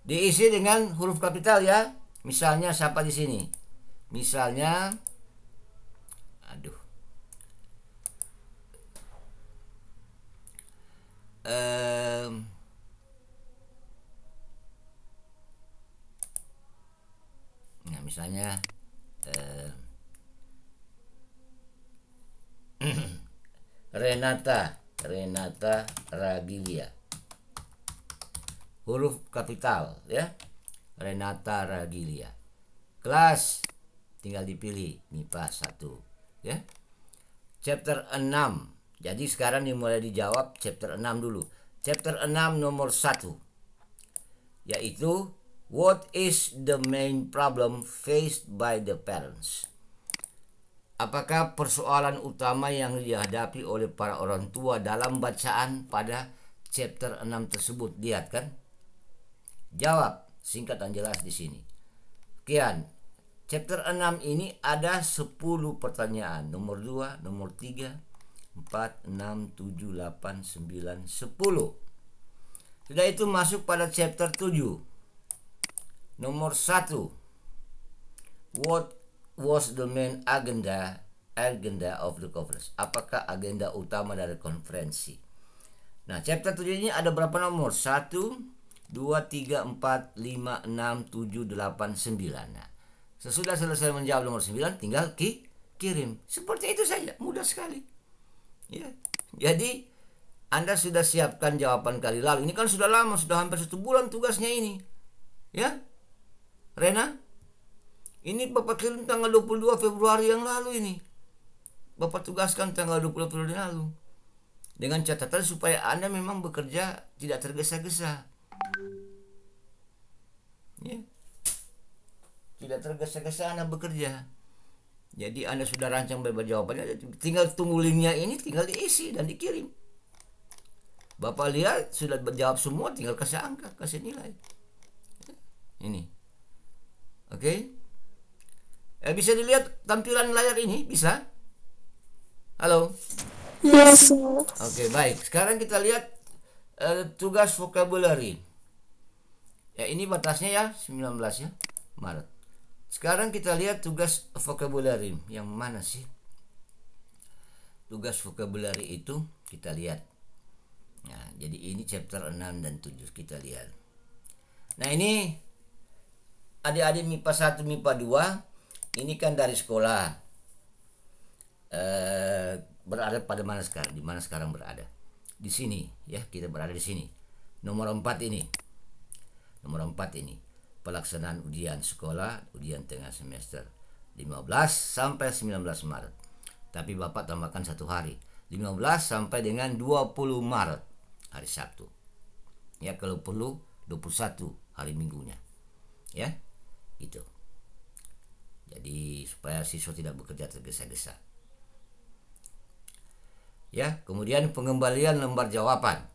Diisi dengan huruf kapital ya. Misalnya siapa di sini? Misalnya nah misalnya Renata Ragilia, huruf kapital ya, Renata Ragilia. Kelas tinggal dipilih MIPA 1 ya. Chapter 6. Jadi sekarang dimulai dijawab chapter 6 dulu. Chapter 6 nomor 1. Yaitu what is the main problem faced by the parents? Apakah persoalan utama yang dihadapi oleh para orang tua dalam bacaan pada chapter 6 tersebut? Lihat kan? Jawab singkat dan jelas di sini. Sekian. Chapter 6 ini ada 10 pertanyaan. Nomor 2, nomor 3, 4, 6, 7, 8, 9, 10. Sudah itu masuk pada chapter 7. Nomor 1. What was the main agenda of the conference? Apakah agenda utama dari konferensi? Nah, chapter 7 ini ada berapa nomor? 1, 2, 3, 4, 5, 6, 7, 8, 9. Nah, sesudah selesai menjawab nomor 9, tinggal kirim. Seperti itu saja, mudah sekali. Ya. Jadi, Anda sudah siapkan jawaban kali lalu. Ini kan sudah lama, sudah hampir 1 bulan tugasnya ini. Ya, Rena? Ini Bapak kirim tanggal 22 Februari yang lalu ini. Bapak tugaskan tanggal 20 Februari yang lalu. Dengan catatan supaya Anda memang bekerja tidak tergesa-gesa. Ya. Tidak tergesa-gesa Anda bekerja. Jadi Anda sudah rancang beberapa jawabannya, tinggal tunggu linknya ini, tinggal diisi dan dikirim. Bapak lihat sudah menjawab semua, tinggal kasih angka, kasih nilai. Ini. Oke. Bisa dilihat tampilan layar ini? Bisa? Halo? Yes. Oke, baik. Sekarang kita lihat tugas vocabulary. Ya, ini batasnya ya 19 ya, Maret. Sekarang kita lihat tugas vocabulary. Yang mana sih? Tugas vocabulary itu kita lihat. Nah, jadi ini chapter 6 dan 7 kita lihat. Nah, ini adik-adik MIPA 1, MIPA 2, ini kan dari sekolah. Berada pada mana sekarang? Di mana sekarang berada? Di sini ya, kita berada di sini. Nomor 4 ini. Nomor 4 ini. Pelaksanaan ujian sekolah, ujian tengah semester 15 sampai 19 Maret. Tapi Bapak tambahkan 1 hari. 15 sampai dengan 20 Maret, hari Sabtu. Ya, kalau perlu 21 hari Minggunya. Ya, gitu. Jadi supaya siswa tidak bekerja tergesa-gesa. Ya, kemudian pengembalian lembar jawaban.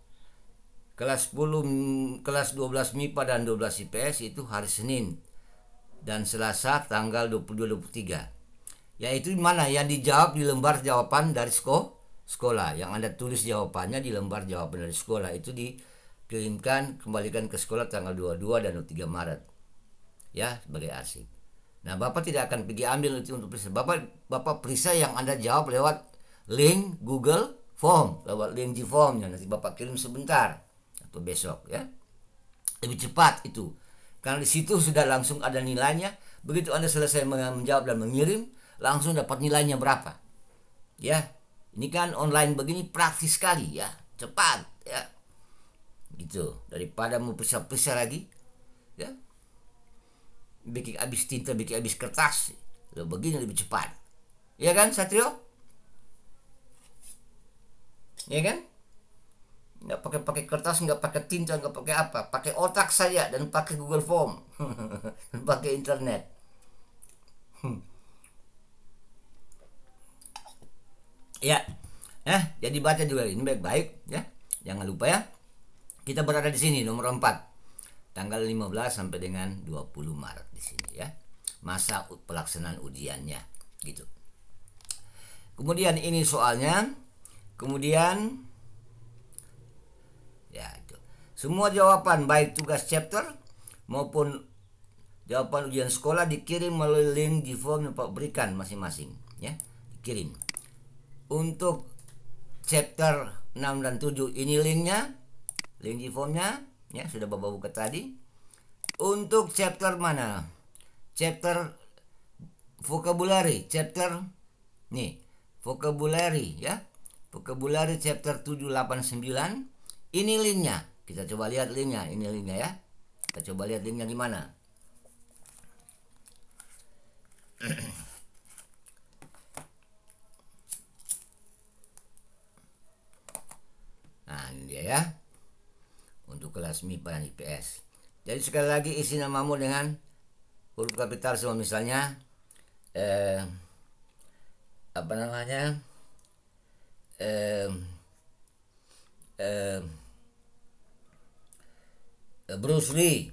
Kelas 10, kelas 12 MIPA dan 12 IPS itu hari Senin dan Selasa tanggal 22-23. Yaitu mana yang dijawab di lembar jawaban dari sekolah. Yang Anda tulis jawabannya di lembar jawaban dari sekolah itu dikirimkan, kembalikan ke sekolah tanggal 22 dan 23 Maret. Ya, sebagai arsip. Nah, Bapak tidak akan pergi ambil itu untuk periksa. Bapak periksa yang Anda jawab lewat link Google Form, lewat link G-Formnya. Nanti Bapak kirim sebentar atau besok, ya. Lebih cepat itu. Karena di situ sudah langsung ada nilainya. Begitu Anda selesai menjawab dan mengirim, langsung dapat nilainya berapa. Ya. Ini kan online begini praktis sekali, ya. Cepat, ya. Gitu. Daripada mau periksa-periksa lagi, ya. Bikin habis tinta, bikin habis kertas. Loh, begini lebih cepat. Ya kan, Satrio? Ya kan? Nggak pakai kertas, nggak pakai tinta, nggak pakai apa, pakai otak saya dan pakai Google Form dan pakai internet. Ya, jadi baca juga ini baik-baik, ya. Jangan lupa ya. Kita berada di sini nomor 4, tanggal 15 sampai dengan 20 Maret di sini, ya. Masa pelaksanaan ujiannya, gitu. Kemudian ini soalnya, kemudian ya itu. Semua jawaban baik tugas chapter maupun jawaban ujian sekolah dikirim melalui link di form yang Pak berikan masing-masing, ya. Dikirim. Untuk chapter 6 dan 7 ini linknya, link di formnya, ya, sudah Bapak buka tadi. Untuk chapter mana? Chapter vocabulary, chapter nih, vocabulary, ya. Vocabulary chapter 7, 8, 9. Ini linknya. Kita coba lihat linknya. Ini linknya, ya. Kita coba lihat linknya di mana. Nah, ini dia, ya. Untuk kelas MIPA dan IPS. Jadi sekali lagi isi namamu dengan huruf kapital semua, misalnya apa namanya? Bruce Lee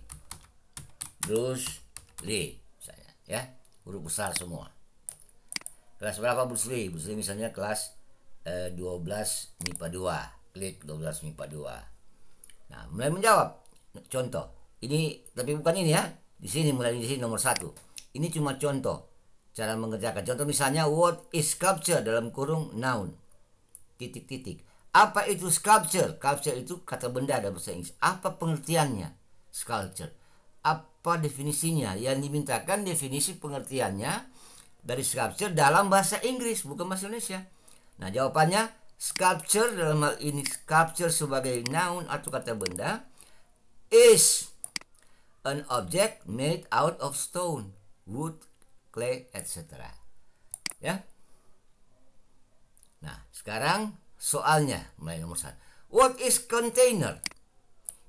misalnya, ya, huruf besar semua. Kelas berapa Bruce Lee? Bruce Lee misalnya kelas 12 MIPA 2, klik 12 MIPA 2. Nah, mulai menjawab. Contoh ini, tapi bukan ini, ya. Di sini mulai di sini nomor 1. Ini cuma contoh cara mengerjakan. Contoh misalnya what is sculpture dalam kurung noun titik-titik. Apa itu sculpture? Sculpture itu kata benda dalam bahasa Inggris. Apa pengertiannya? Sculpture. Apa definisinya? Yang dimintakan definisi pengertiannya dari sculpture dalam bahasa Inggris, bukan bahasa Indonesia. Nah, jawabannya sculpture dalam hal ini, sculpture sebagai noun atau kata benda is an object made out of stone, wood, clay, etc. Ya. Nah, sekarang soalnya mulai nomor 1. What is container?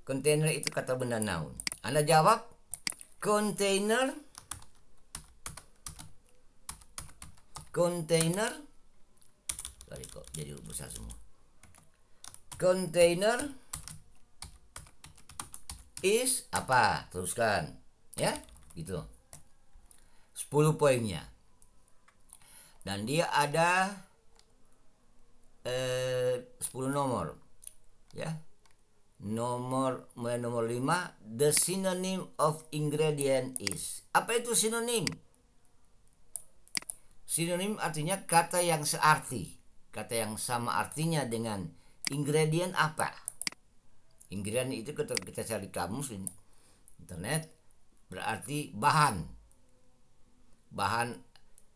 Container itu kata benda noun. Anda jawab container. Sorry kok jadi besar semua. Container is apa? Teruskan, ya, gitu. 10 poinnya. Dan dia ada 10 nomor, ya. Mulai nomor 5, the synonym of ingredient is. Apa itu sinonim? Sinonim artinya kata yang searti, kata yang sama artinya dengan ingredient apa. Ingredient itu kita cari kamus internet, berarti bahan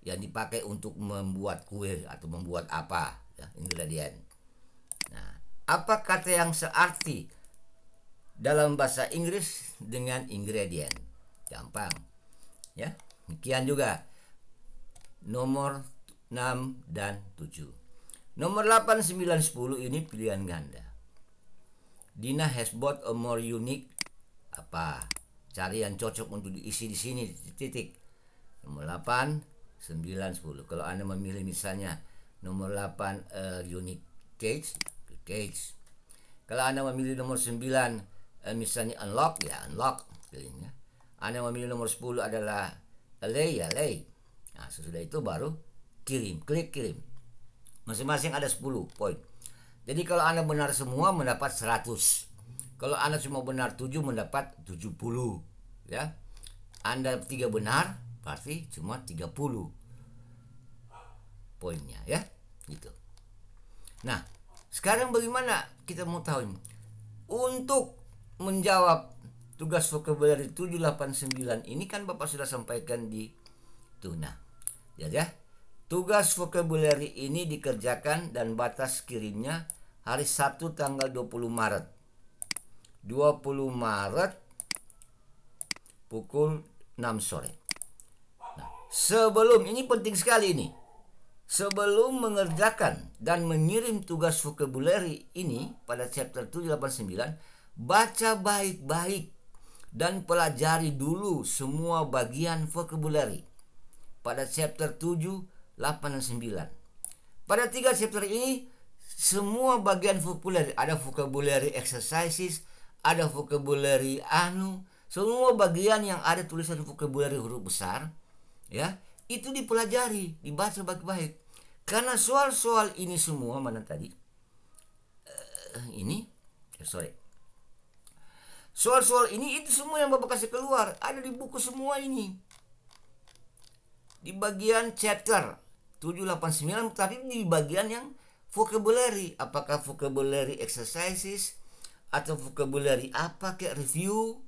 yang dipakai untuk membuat kue atau membuat apa, ya, ingredient. Nah, apa kata yang searti dalam bahasa Inggris dengan ingredient. Gampang. Ya. Demikian juga nomor 6 dan 7. Nomor 8, 9, 10 ini pilihan ganda. Dina has bought a more unique apa? Cari yang cocok untuk diisi di sini titik. Nomor 8, 9, 10. Kalau Anda memilih misalnya nomor 8 unique cage. Kalau Anda memilih nomor 9 misalnya unlock, ya unlock pilihnya. Anda memilih nomor 10 adalah lay, ya lay. Nah, sesudah itu baru kirim, klik kirim. Masing-masing ada 10 poin. Jadi kalau Anda benar semua mendapat 100. Kalau Anda cuma benar 7 mendapat 70, ya. Anda 3 benar berarti cuma 30 poinnya, ya. Gitu. Nah, sekarang bagaimana kita mau tahu ini? Untuk menjawab tugas vocabulary 789 ini kan Bapak sudah sampaikan di Tuna. Ya. Tugas vocabulary ini dikerjakan dan batas kirimnya hari Sabtu tanggal 20 Maret. 20 Maret pukul 6 sore. Nah, sebelum ini penting sekali ini. Sebelum mengerjakan dan mengirim tugas vocabulary ini pada chapter 789, baca baik-baik dan pelajari dulu semua bagian vocabulary pada chapter 7, 8, dan 9. Pada 3 chapter ini semua bagian vocabulary, ada vocabulary exercises, ada vocabulary semua bagian yang ada tulisan vocabulary huruf besar, ya, itu dipelajari, dibaca baik-baik. Karena soal-soal ini semua mana tadi? Soal-soal ini itu semua yang Bapak kasih keluar, ada di buku semua ini. Di bagian chapter 789, tapi di bagian yang vocabulary, apakah vocabulary exercises atau vocabulary apa kayak review,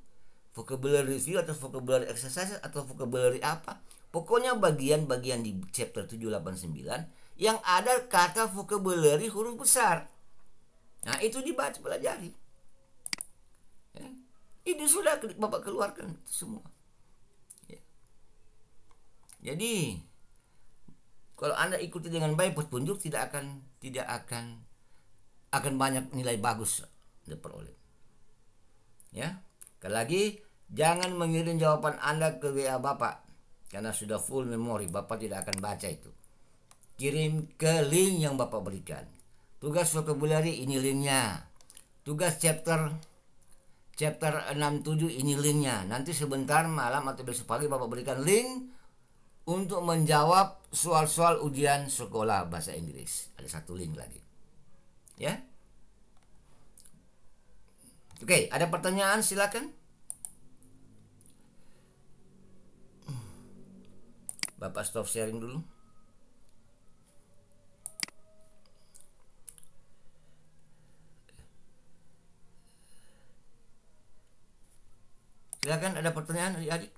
vocabulary review atau vocabulary exercises atau vocabulary apa. Pokoknya bagian-bagian di chapter 789 yang ada kata vocabulary huruf besar. Nah, itu dibaca pelajari. Ya. Ini sudah Bapak keluarkan semua. Ya. Jadi kalau Anda ikuti dengan baik petunjuk tidak akan banyak nilai bagus diperoleh. Ya. Sekali lagi, jangan mengirim jawaban Anda ke WA Bapak karena sudah full memori, Bapak tidak akan baca itu. Kirim ke link yang Bapak berikan. Tugas vocabulary ini linknya. Tugas chapter 67 ini linknya. Nanti sebentar malam atau besok pagi Bapak berikan link untuk menjawab soal-soal ujian sekolah bahasa Inggris. Ada satu link lagi. Ya. Oke, ada pertanyaan silakan. Bapak stop sharing dulu. Silakan, ada pertanyaan adik-adik?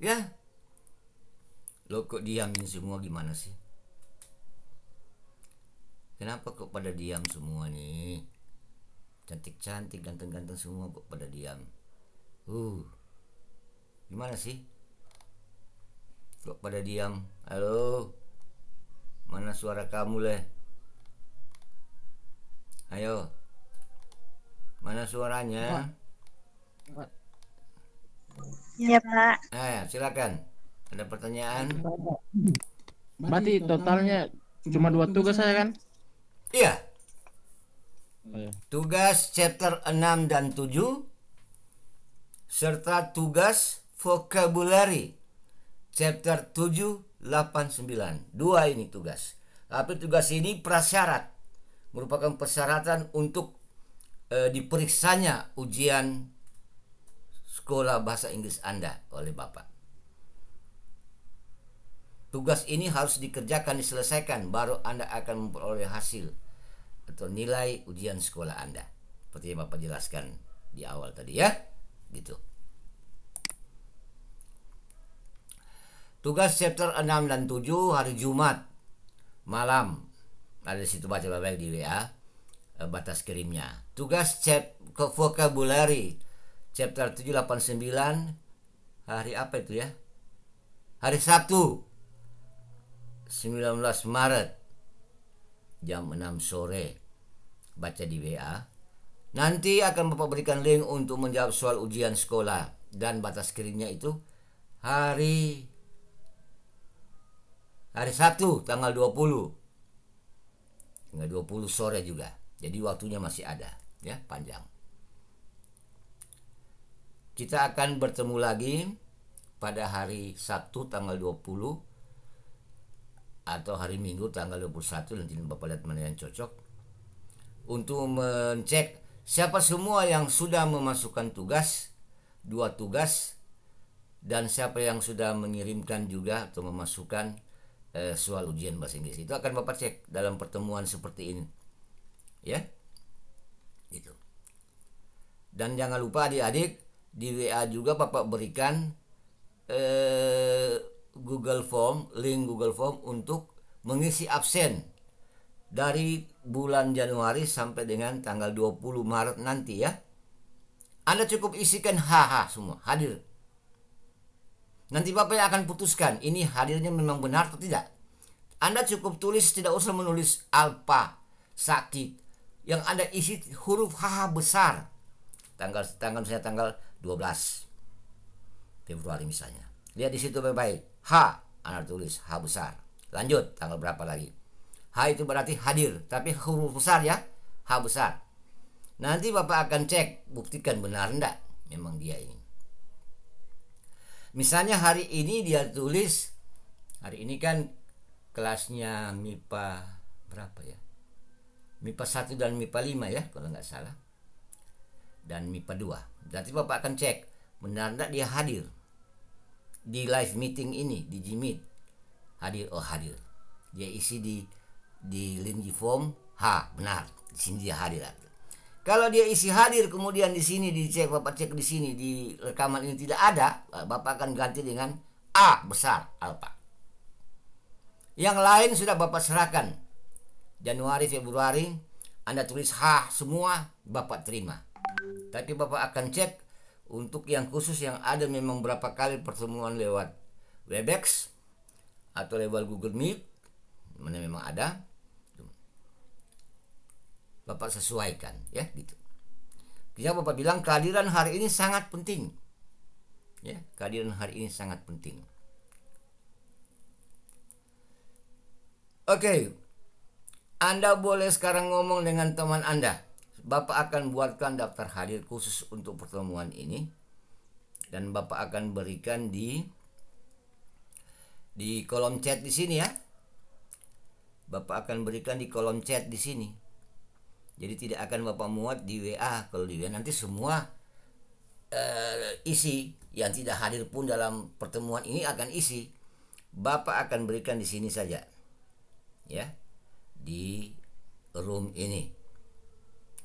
Ya. Lo kok diamin semua gimana sih? Kenapa kok pada diam semua nih? Cantik-cantik, ganteng-ganteng semua kok pada diam. Gimana sih? Kok pada diam? Halo? Mana suara kamu leh? Ayo. Mana suaranya? Iya, Pak. Silakan. Ada pertanyaan? Berarti totalnya cuma 2 tugas saya kan? Iya. Tugas chapter 6 dan 7 serta tugas vocabulary chapter 7, 8, 9. 2 ini tugas. Tapi tugas ini prasyarat, merupakan persyaratan untuk diperiksanya ujian sekolah bahasa Inggris Anda oleh Bapak. Tugas ini harus dikerjakan, diselesaikan, baru Anda akan memperoleh hasil atau nilai ujian sekolah Anda. Seperti yang Bapak jelaskan di awal tadi, ya. Gitu. Tugas chapter 6 dan 7 hari Jumat malam. Ada di situ, baca baik di WA batas kirimnya. Tugas chat ke vocabulary chapter 789 hari apa itu ya? Hari Sabtu 19 Maret jam 6 sore. Baca di WA. Nanti akan Bapak berikan link untuk menjawab soal ujian sekolah, dan batas kirimnya itu hari Sabtu tanggal 20. Tanggal 20 sore juga. Jadi waktunya masih ada, ya, panjang. Kita akan bertemu lagi pada hari Sabtu tanggal 20 atau hari Minggu tanggal 21, nanti Bapak lihat mana yang cocok, untuk mencek siapa semua yang sudah memasukkan tugas, 2 tugas, dan siapa yang sudah mengirimkan juga atau memasukkan soal ujian bahasa Inggris. Itu akan Bapak cek dalam pertemuan seperti ini, ya, gitu. Dan jangan lupa adik-adik, di WA juga Bapak berikan Google Form, link Google Form untuk mengisi absen dari bulan Januari sampai dengan tanggal 20 Maret nanti, ya. Anda cukup isikan HH semua, hadir. Nanti Bapak yang akan putuskan ini hadirnya memang benar atau tidak. Anda cukup tulis, tidak usah menulis alfa, sakit. Yang Anda isi huruf HH besar. Misalnya tanggal 12 Februari misalnya. Lihat di situ baik-baik. H, Anda tulis H besar. Lanjut, tanggal berapa lagi. H itu berarti hadir, tapi huruf besar, ya, H besar. Nanti Bapak akan cek, buktikan benar enggak memang dia ini. Misalnya hari ini dia tulis, hari ini kan kelasnya MIPA berapa ya? MIPA 1 dan MIPA 5 ya, kalau nggak salah. Dan MIPA 2. Nanti Bapak akan cek, benar enggak dia hadir di live meeting ini, di Gmeet. Hadir, oh hadir. Dia isi di link form H, benar. Di sini dia hadir. Kalau dia isi hadir, kemudian di sini dicek, Bapak cek di sini di rekaman ini tidak ada, Bapak akan ganti dengan A besar alfa. Yang lain sudah Bapak serahkan. Januari, Februari, Anda tulis H semua, Bapak terima. Tapi Bapak akan cek untuk yang khusus yang ada memang berapa kali pertemuan lewat Webex atau lewat Google Meet, mana memang ada, Bapak sesuaikan, ya, gitu. Bisa Bapak bilang kehadiran hari ini sangat penting, ya, kehadiran hari ini sangat penting. Oke, Anda boleh sekarang ngomong dengan teman Anda. Bapak akan buatkan daftar hadir khusus untuk pertemuan ini, dan Bapak akan berikan di kolom chat di sini, ya. Bapak akan berikan di kolom chat di sini. Jadi tidak akan Bapak muat di WA. Kalau di WA nanti semua isi yang tidak hadir pun dalam pertemuan ini akan isi. Bapak akan berikan di sini saja, ya, di room ini.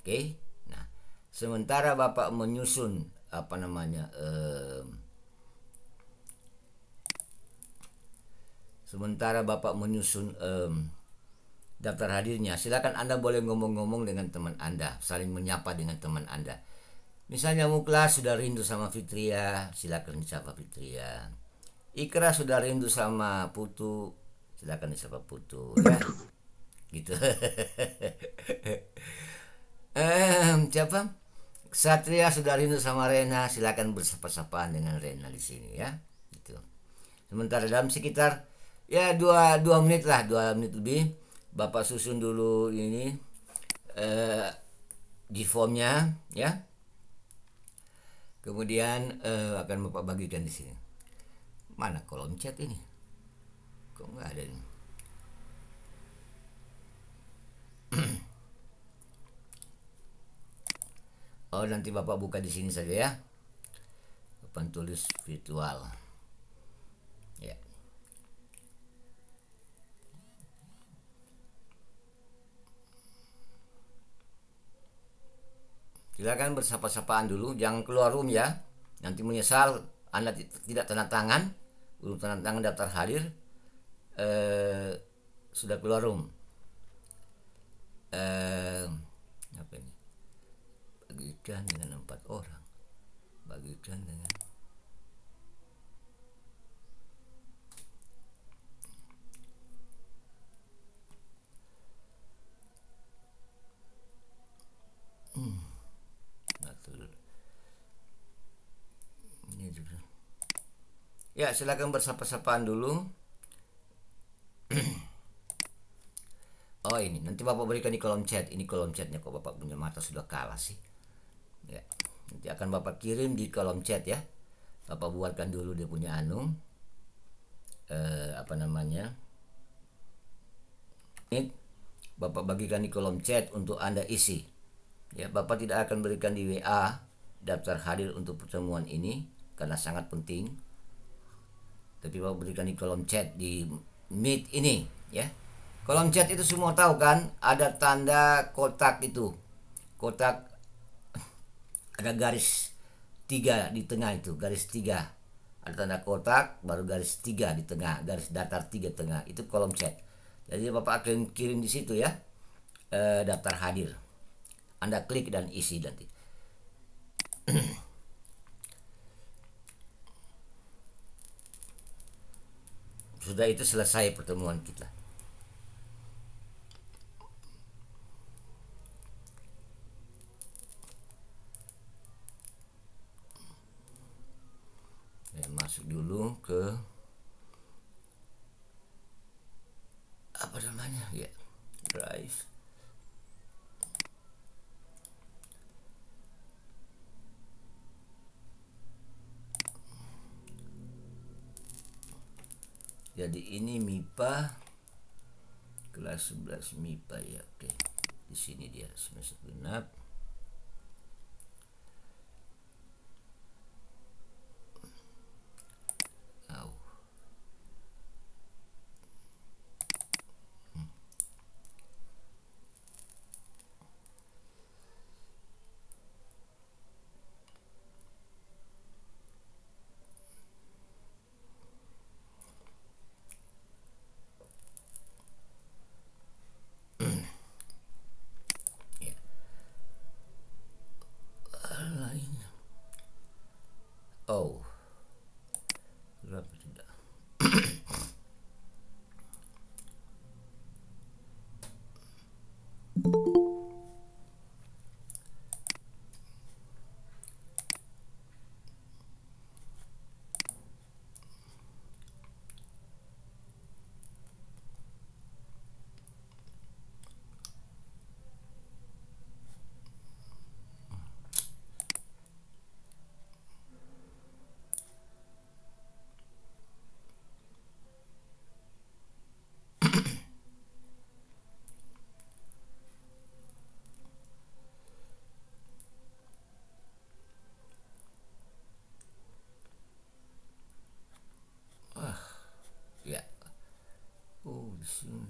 Oke. Nah, sementara Bapak menyusun daftar hadirnya, silakan Anda boleh ngomong-ngomong dengan teman Anda, saling menyapa dengan teman Anda. Misalnya Muklas sudah rindu sama Fitria, silakan disapa Fitria. Ikra sudah rindu sama Putu, silakan disapa Putu, ya. Gitu. Siapa? Satria sudah rindu sama Rena, silakan bersapa-sapaan dengan Rena di sini, ya. Gitu. Sementara dalam sekitar ya 2 menit lah, 2 menit lebih, Bapak susun dulu ini di formnya, ya. Kemudian akan Bapak bagikan di sini. Mana kolom chat ini? Kok nggak ada ini? Oh, nanti Bapak buka di sini saja, ya. Bapak tulis virtual. Ya. Silakan bersapa-sapaan dulu, jangan keluar room, ya. Nanti menyesal Anda tidak tanda tangan, belum tanda tangan daftar hadir. sudah keluar room. Apa ini? Bagikan dengan 4 orang. Bagikan dengan ini juga. Ya, silakan bersapa-sapaan dulu. Oh, ini nanti Bapak berikan di kolom chat. Ini kolom chatnya, kok Bapak punya mata sudah kalah sih. Ya, nanti akan Bapak kirim di kolom chat ya. Bapak buatkan dulu dia punya apa namanya. Ini Bapak bagikan di kolom chat untuk Anda isi. Ya, Bapak tidak akan berikan di WA daftar hadir untuk pertemuan ini karena sangat penting. Tapi Bapak berikan di kolom chat di Meet ini ya. Kolom chat itu semua tahu kan, ada tanda kotak itu. Kotak ada garis 3 di tengah itu, garis 3. Ada tanda kotak, baru garis 3 di tengah, garis datar 3 tengah. Itu kolom chat. Jadi Bapak akan kirim di situ ya. Daftar hadir. Anda klik dan isi nanti. Sudah itu selesai pertemuan kita. Masuk dulu ke apa namanya ya, Drive. Jadi ini MIPA kelas 11 MIPA ya. Oke, di sini dia semester genap. Oh, berapa tidak? Ya. Oh, di sini.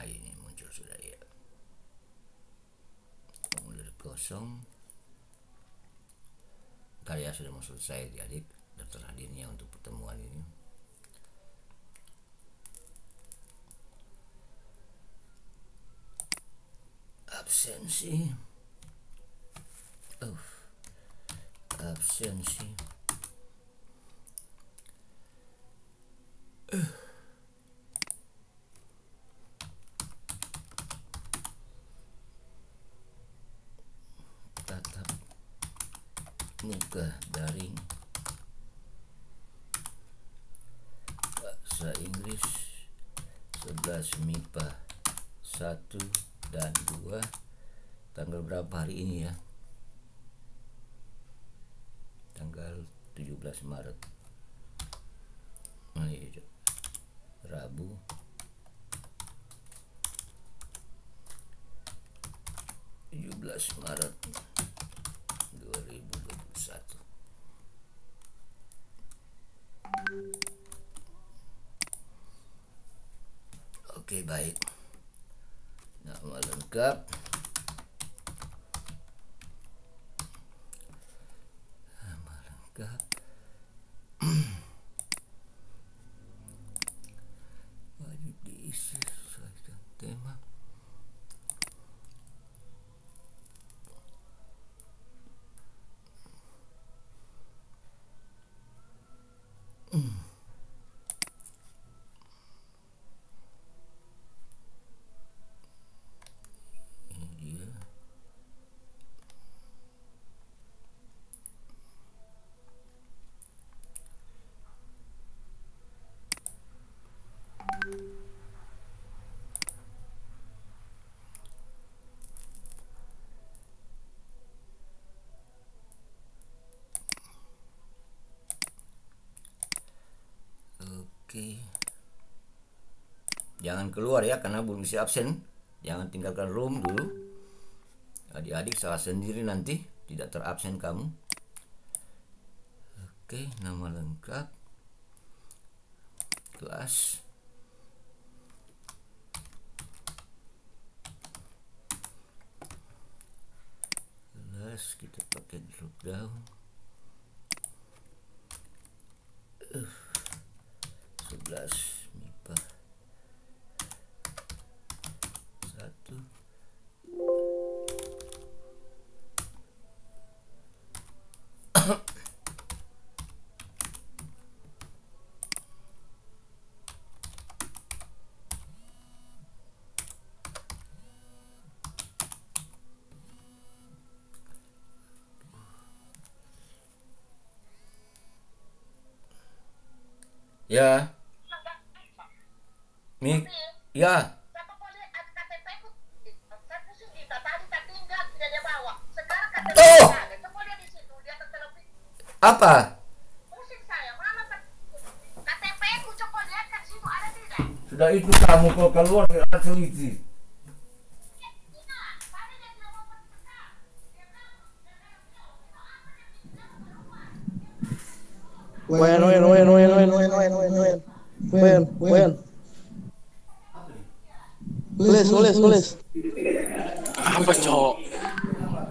Ini muncul sudah ya. Formulir kosong. Karya sudah mau selesai adik daftar hadirnya untuk pertemuan ini. Absensi. Absensi. Tatap muka daring bahasa Inggris 11 MIPA 1 dan 2. Tanggal berapa hari ini ya? Tanggal 17 Maret. Nah, Rabu 17 Maret 2021. Oke, baik. Nama lengkap. Nama lengkap. Wajib diisi sesuai dengan tema. Ini dia. Oke. Jangan keluar ya karena belum isi absen. Jangan tinggalkan room dulu. Adik-adik salah sendiri nanti tidak terabsen kamu. Oke, nama lengkap. Kelas. Kelas kita pakai drop down. 11 MIPA 1. Ya. Mik, ya. Oh, apa? Sudah itu kamu kau keluar dari teliti. Wen. Tulis. Apa cowok?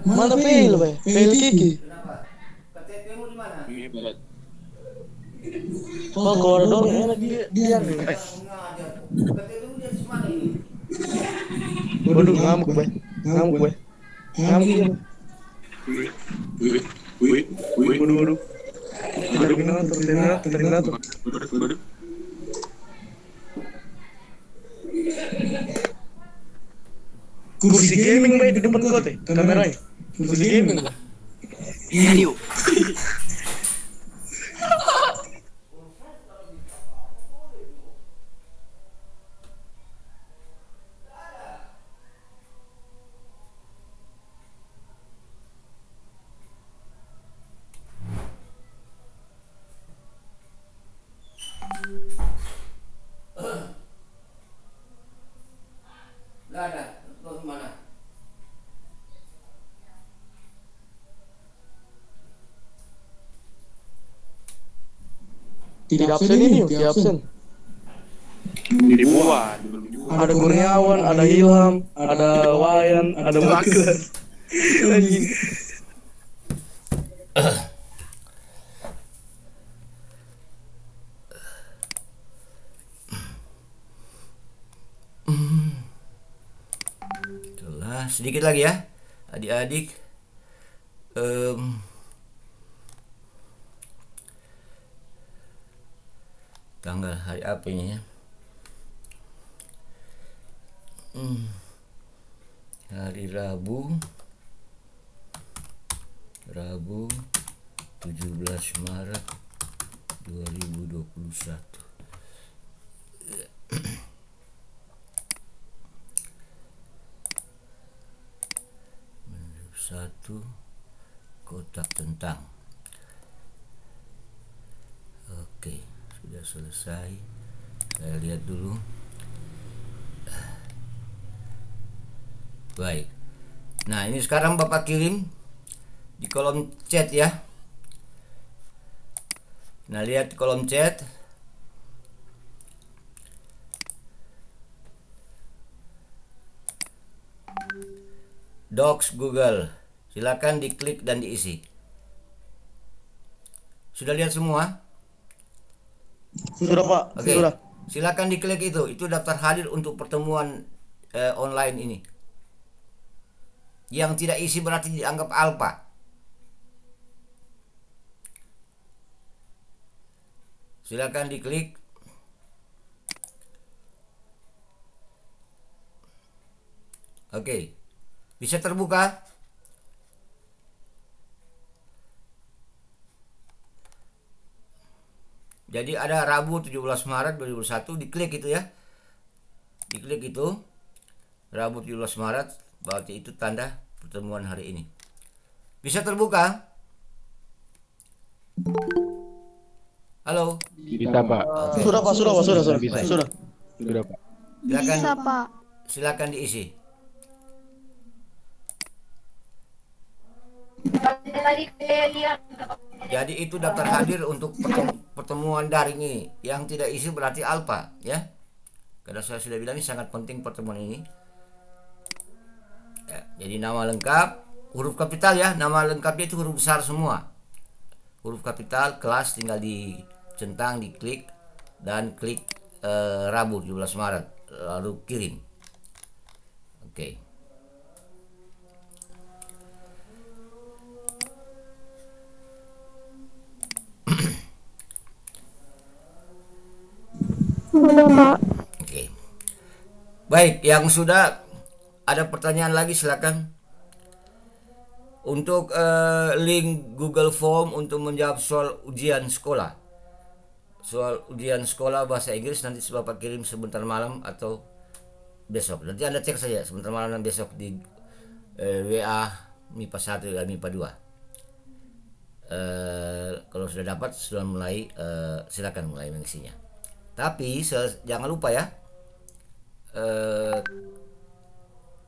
Mana fail, Bay? Fail Kiki. KTP-mu di mana? Oh, koridor enak dia. KTP-mu di mana ini? Waduh, ngamuk, Bay. Ngamuk dia. Waduh. Ada terminator. Kursi gaming, Bay, di depan kau teh, kameranya. Kursi gaming, Bay. Iya, yuk. Nggak ada. Kau kemana? Tidak absen ini, tidak absen. Dibuat. Ada Kurniawan, ada Ilham, ada Wayan, ada Bagus. Anjing. Itulah sedikit lagi ya, adik-adik. Tanggal hari apa ini ya? Hari Rabu 17 Maret 2021. Satu kotak tentang. Oke, sudah selesai. Saya lihat dulu. Baik. Nah, ini sekarang Bapak kirim di kolom chat ya. Nah, lihat di kolom chat. Docs Google. Silakan diklik dan diisi. Sudah lihat semua? Sudah Pak, Oke. sudah. Silakan diklik itu. Itu daftar hadir untuk pertemuan online ini. Yang tidak isi berarti dianggap alpha. Silakan diklik. Oke. Bisa terbuka? Jadi ada Rabu 17 Maret 2021, diklik itu ya. Diklik itu. Rabu 17 Maret, berarti itu tanda pertemuan hari ini. Bisa terbuka? Halo? Bisa Pak. Oke. Sudah Pak, sudah Pak, sudah, sudah. Bisa. Sudah. Sudah Pak. Silakan, Bisa, Pak. silakan diisi. Jadi itu daftar hadir untuk pertemuan daring ini. Yang tidak isi berarti alpha ya. Karena saya sudah bilang ini sangat penting pertemuan ini. Ya, jadi nama lengkap, huruf kapital ya. Nama lengkapnya itu huruf besar semua. Huruf kapital, kelas tinggal dicentang, diklik dan klik Rabu 17 Maret lalu kirim. Oke. Sudah, Pak. Oke. Baik, yang sudah ada pertanyaan lagi silakan. Untuk link Google Form untuk menjawab soal ujian sekolah. Soal ujian sekolah bahasa Inggris nanti Bapak kirim sebentar malam atau besok. Nanti Anda cek saja sebentar malam dan besok di WA MIPA 1 dan MIPA 2. Kalau sudah dapat sudah mulai silakan mulai mengisinya. Tapi jangan lupa ya,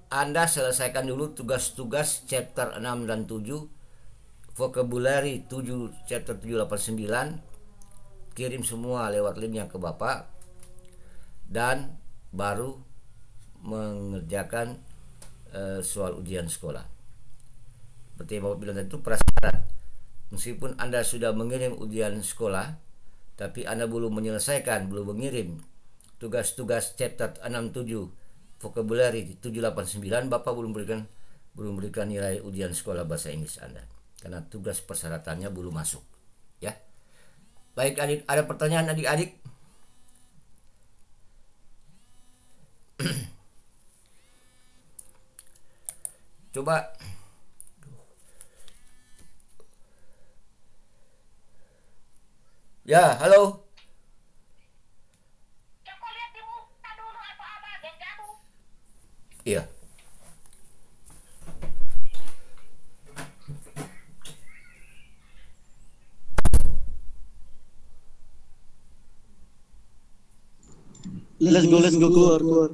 Anda selesaikan dulu tugas-tugas chapter 6 dan 7, vocabulary 7 chapter 7, 8, 9, kirim semua lewat linknya ke Bapak, dan baru mengerjakan soal ujian sekolah. Seperti yang Bapak bilang tadi, itu prasyarat. Meskipun Anda sudah mengirim ujian sekolah, tapi Anda belum menyelesaikan, belum mengirim tugas-tugas chapter 6, 7, vocabulary 7, 8, 9, Bapak belum berikan nilai ujian sekolah bahasa Inggris Anda. Karena tugas persyaratannya belum masuk. Ya. Baik adik, ada pertanyaan adik-adik? Coba. Ya, halo. Iya. Let's go, keluar.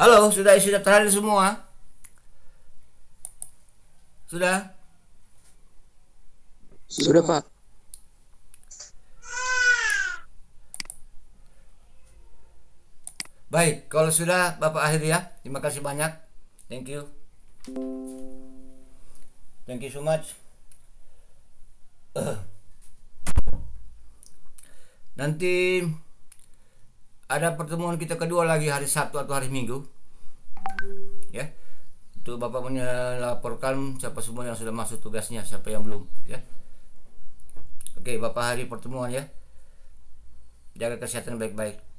Halo, sudah terhadir semua? Sudah? Sudah, Pak. Baik, kalau sudah Bapak akhiri ya. Terima kasih banyak. Thank you. Thank you so much. Nanti ada pertemuan kita kedua lagi hari Sabtu atau hari Minggu. Ya. Itu Bapak melaporkan siapa semua yang sudah masuk tugasnya, siapa yang belum, ya. Oke, Bapak hari pertemuan ya. Jaga kesehatan baik-baik.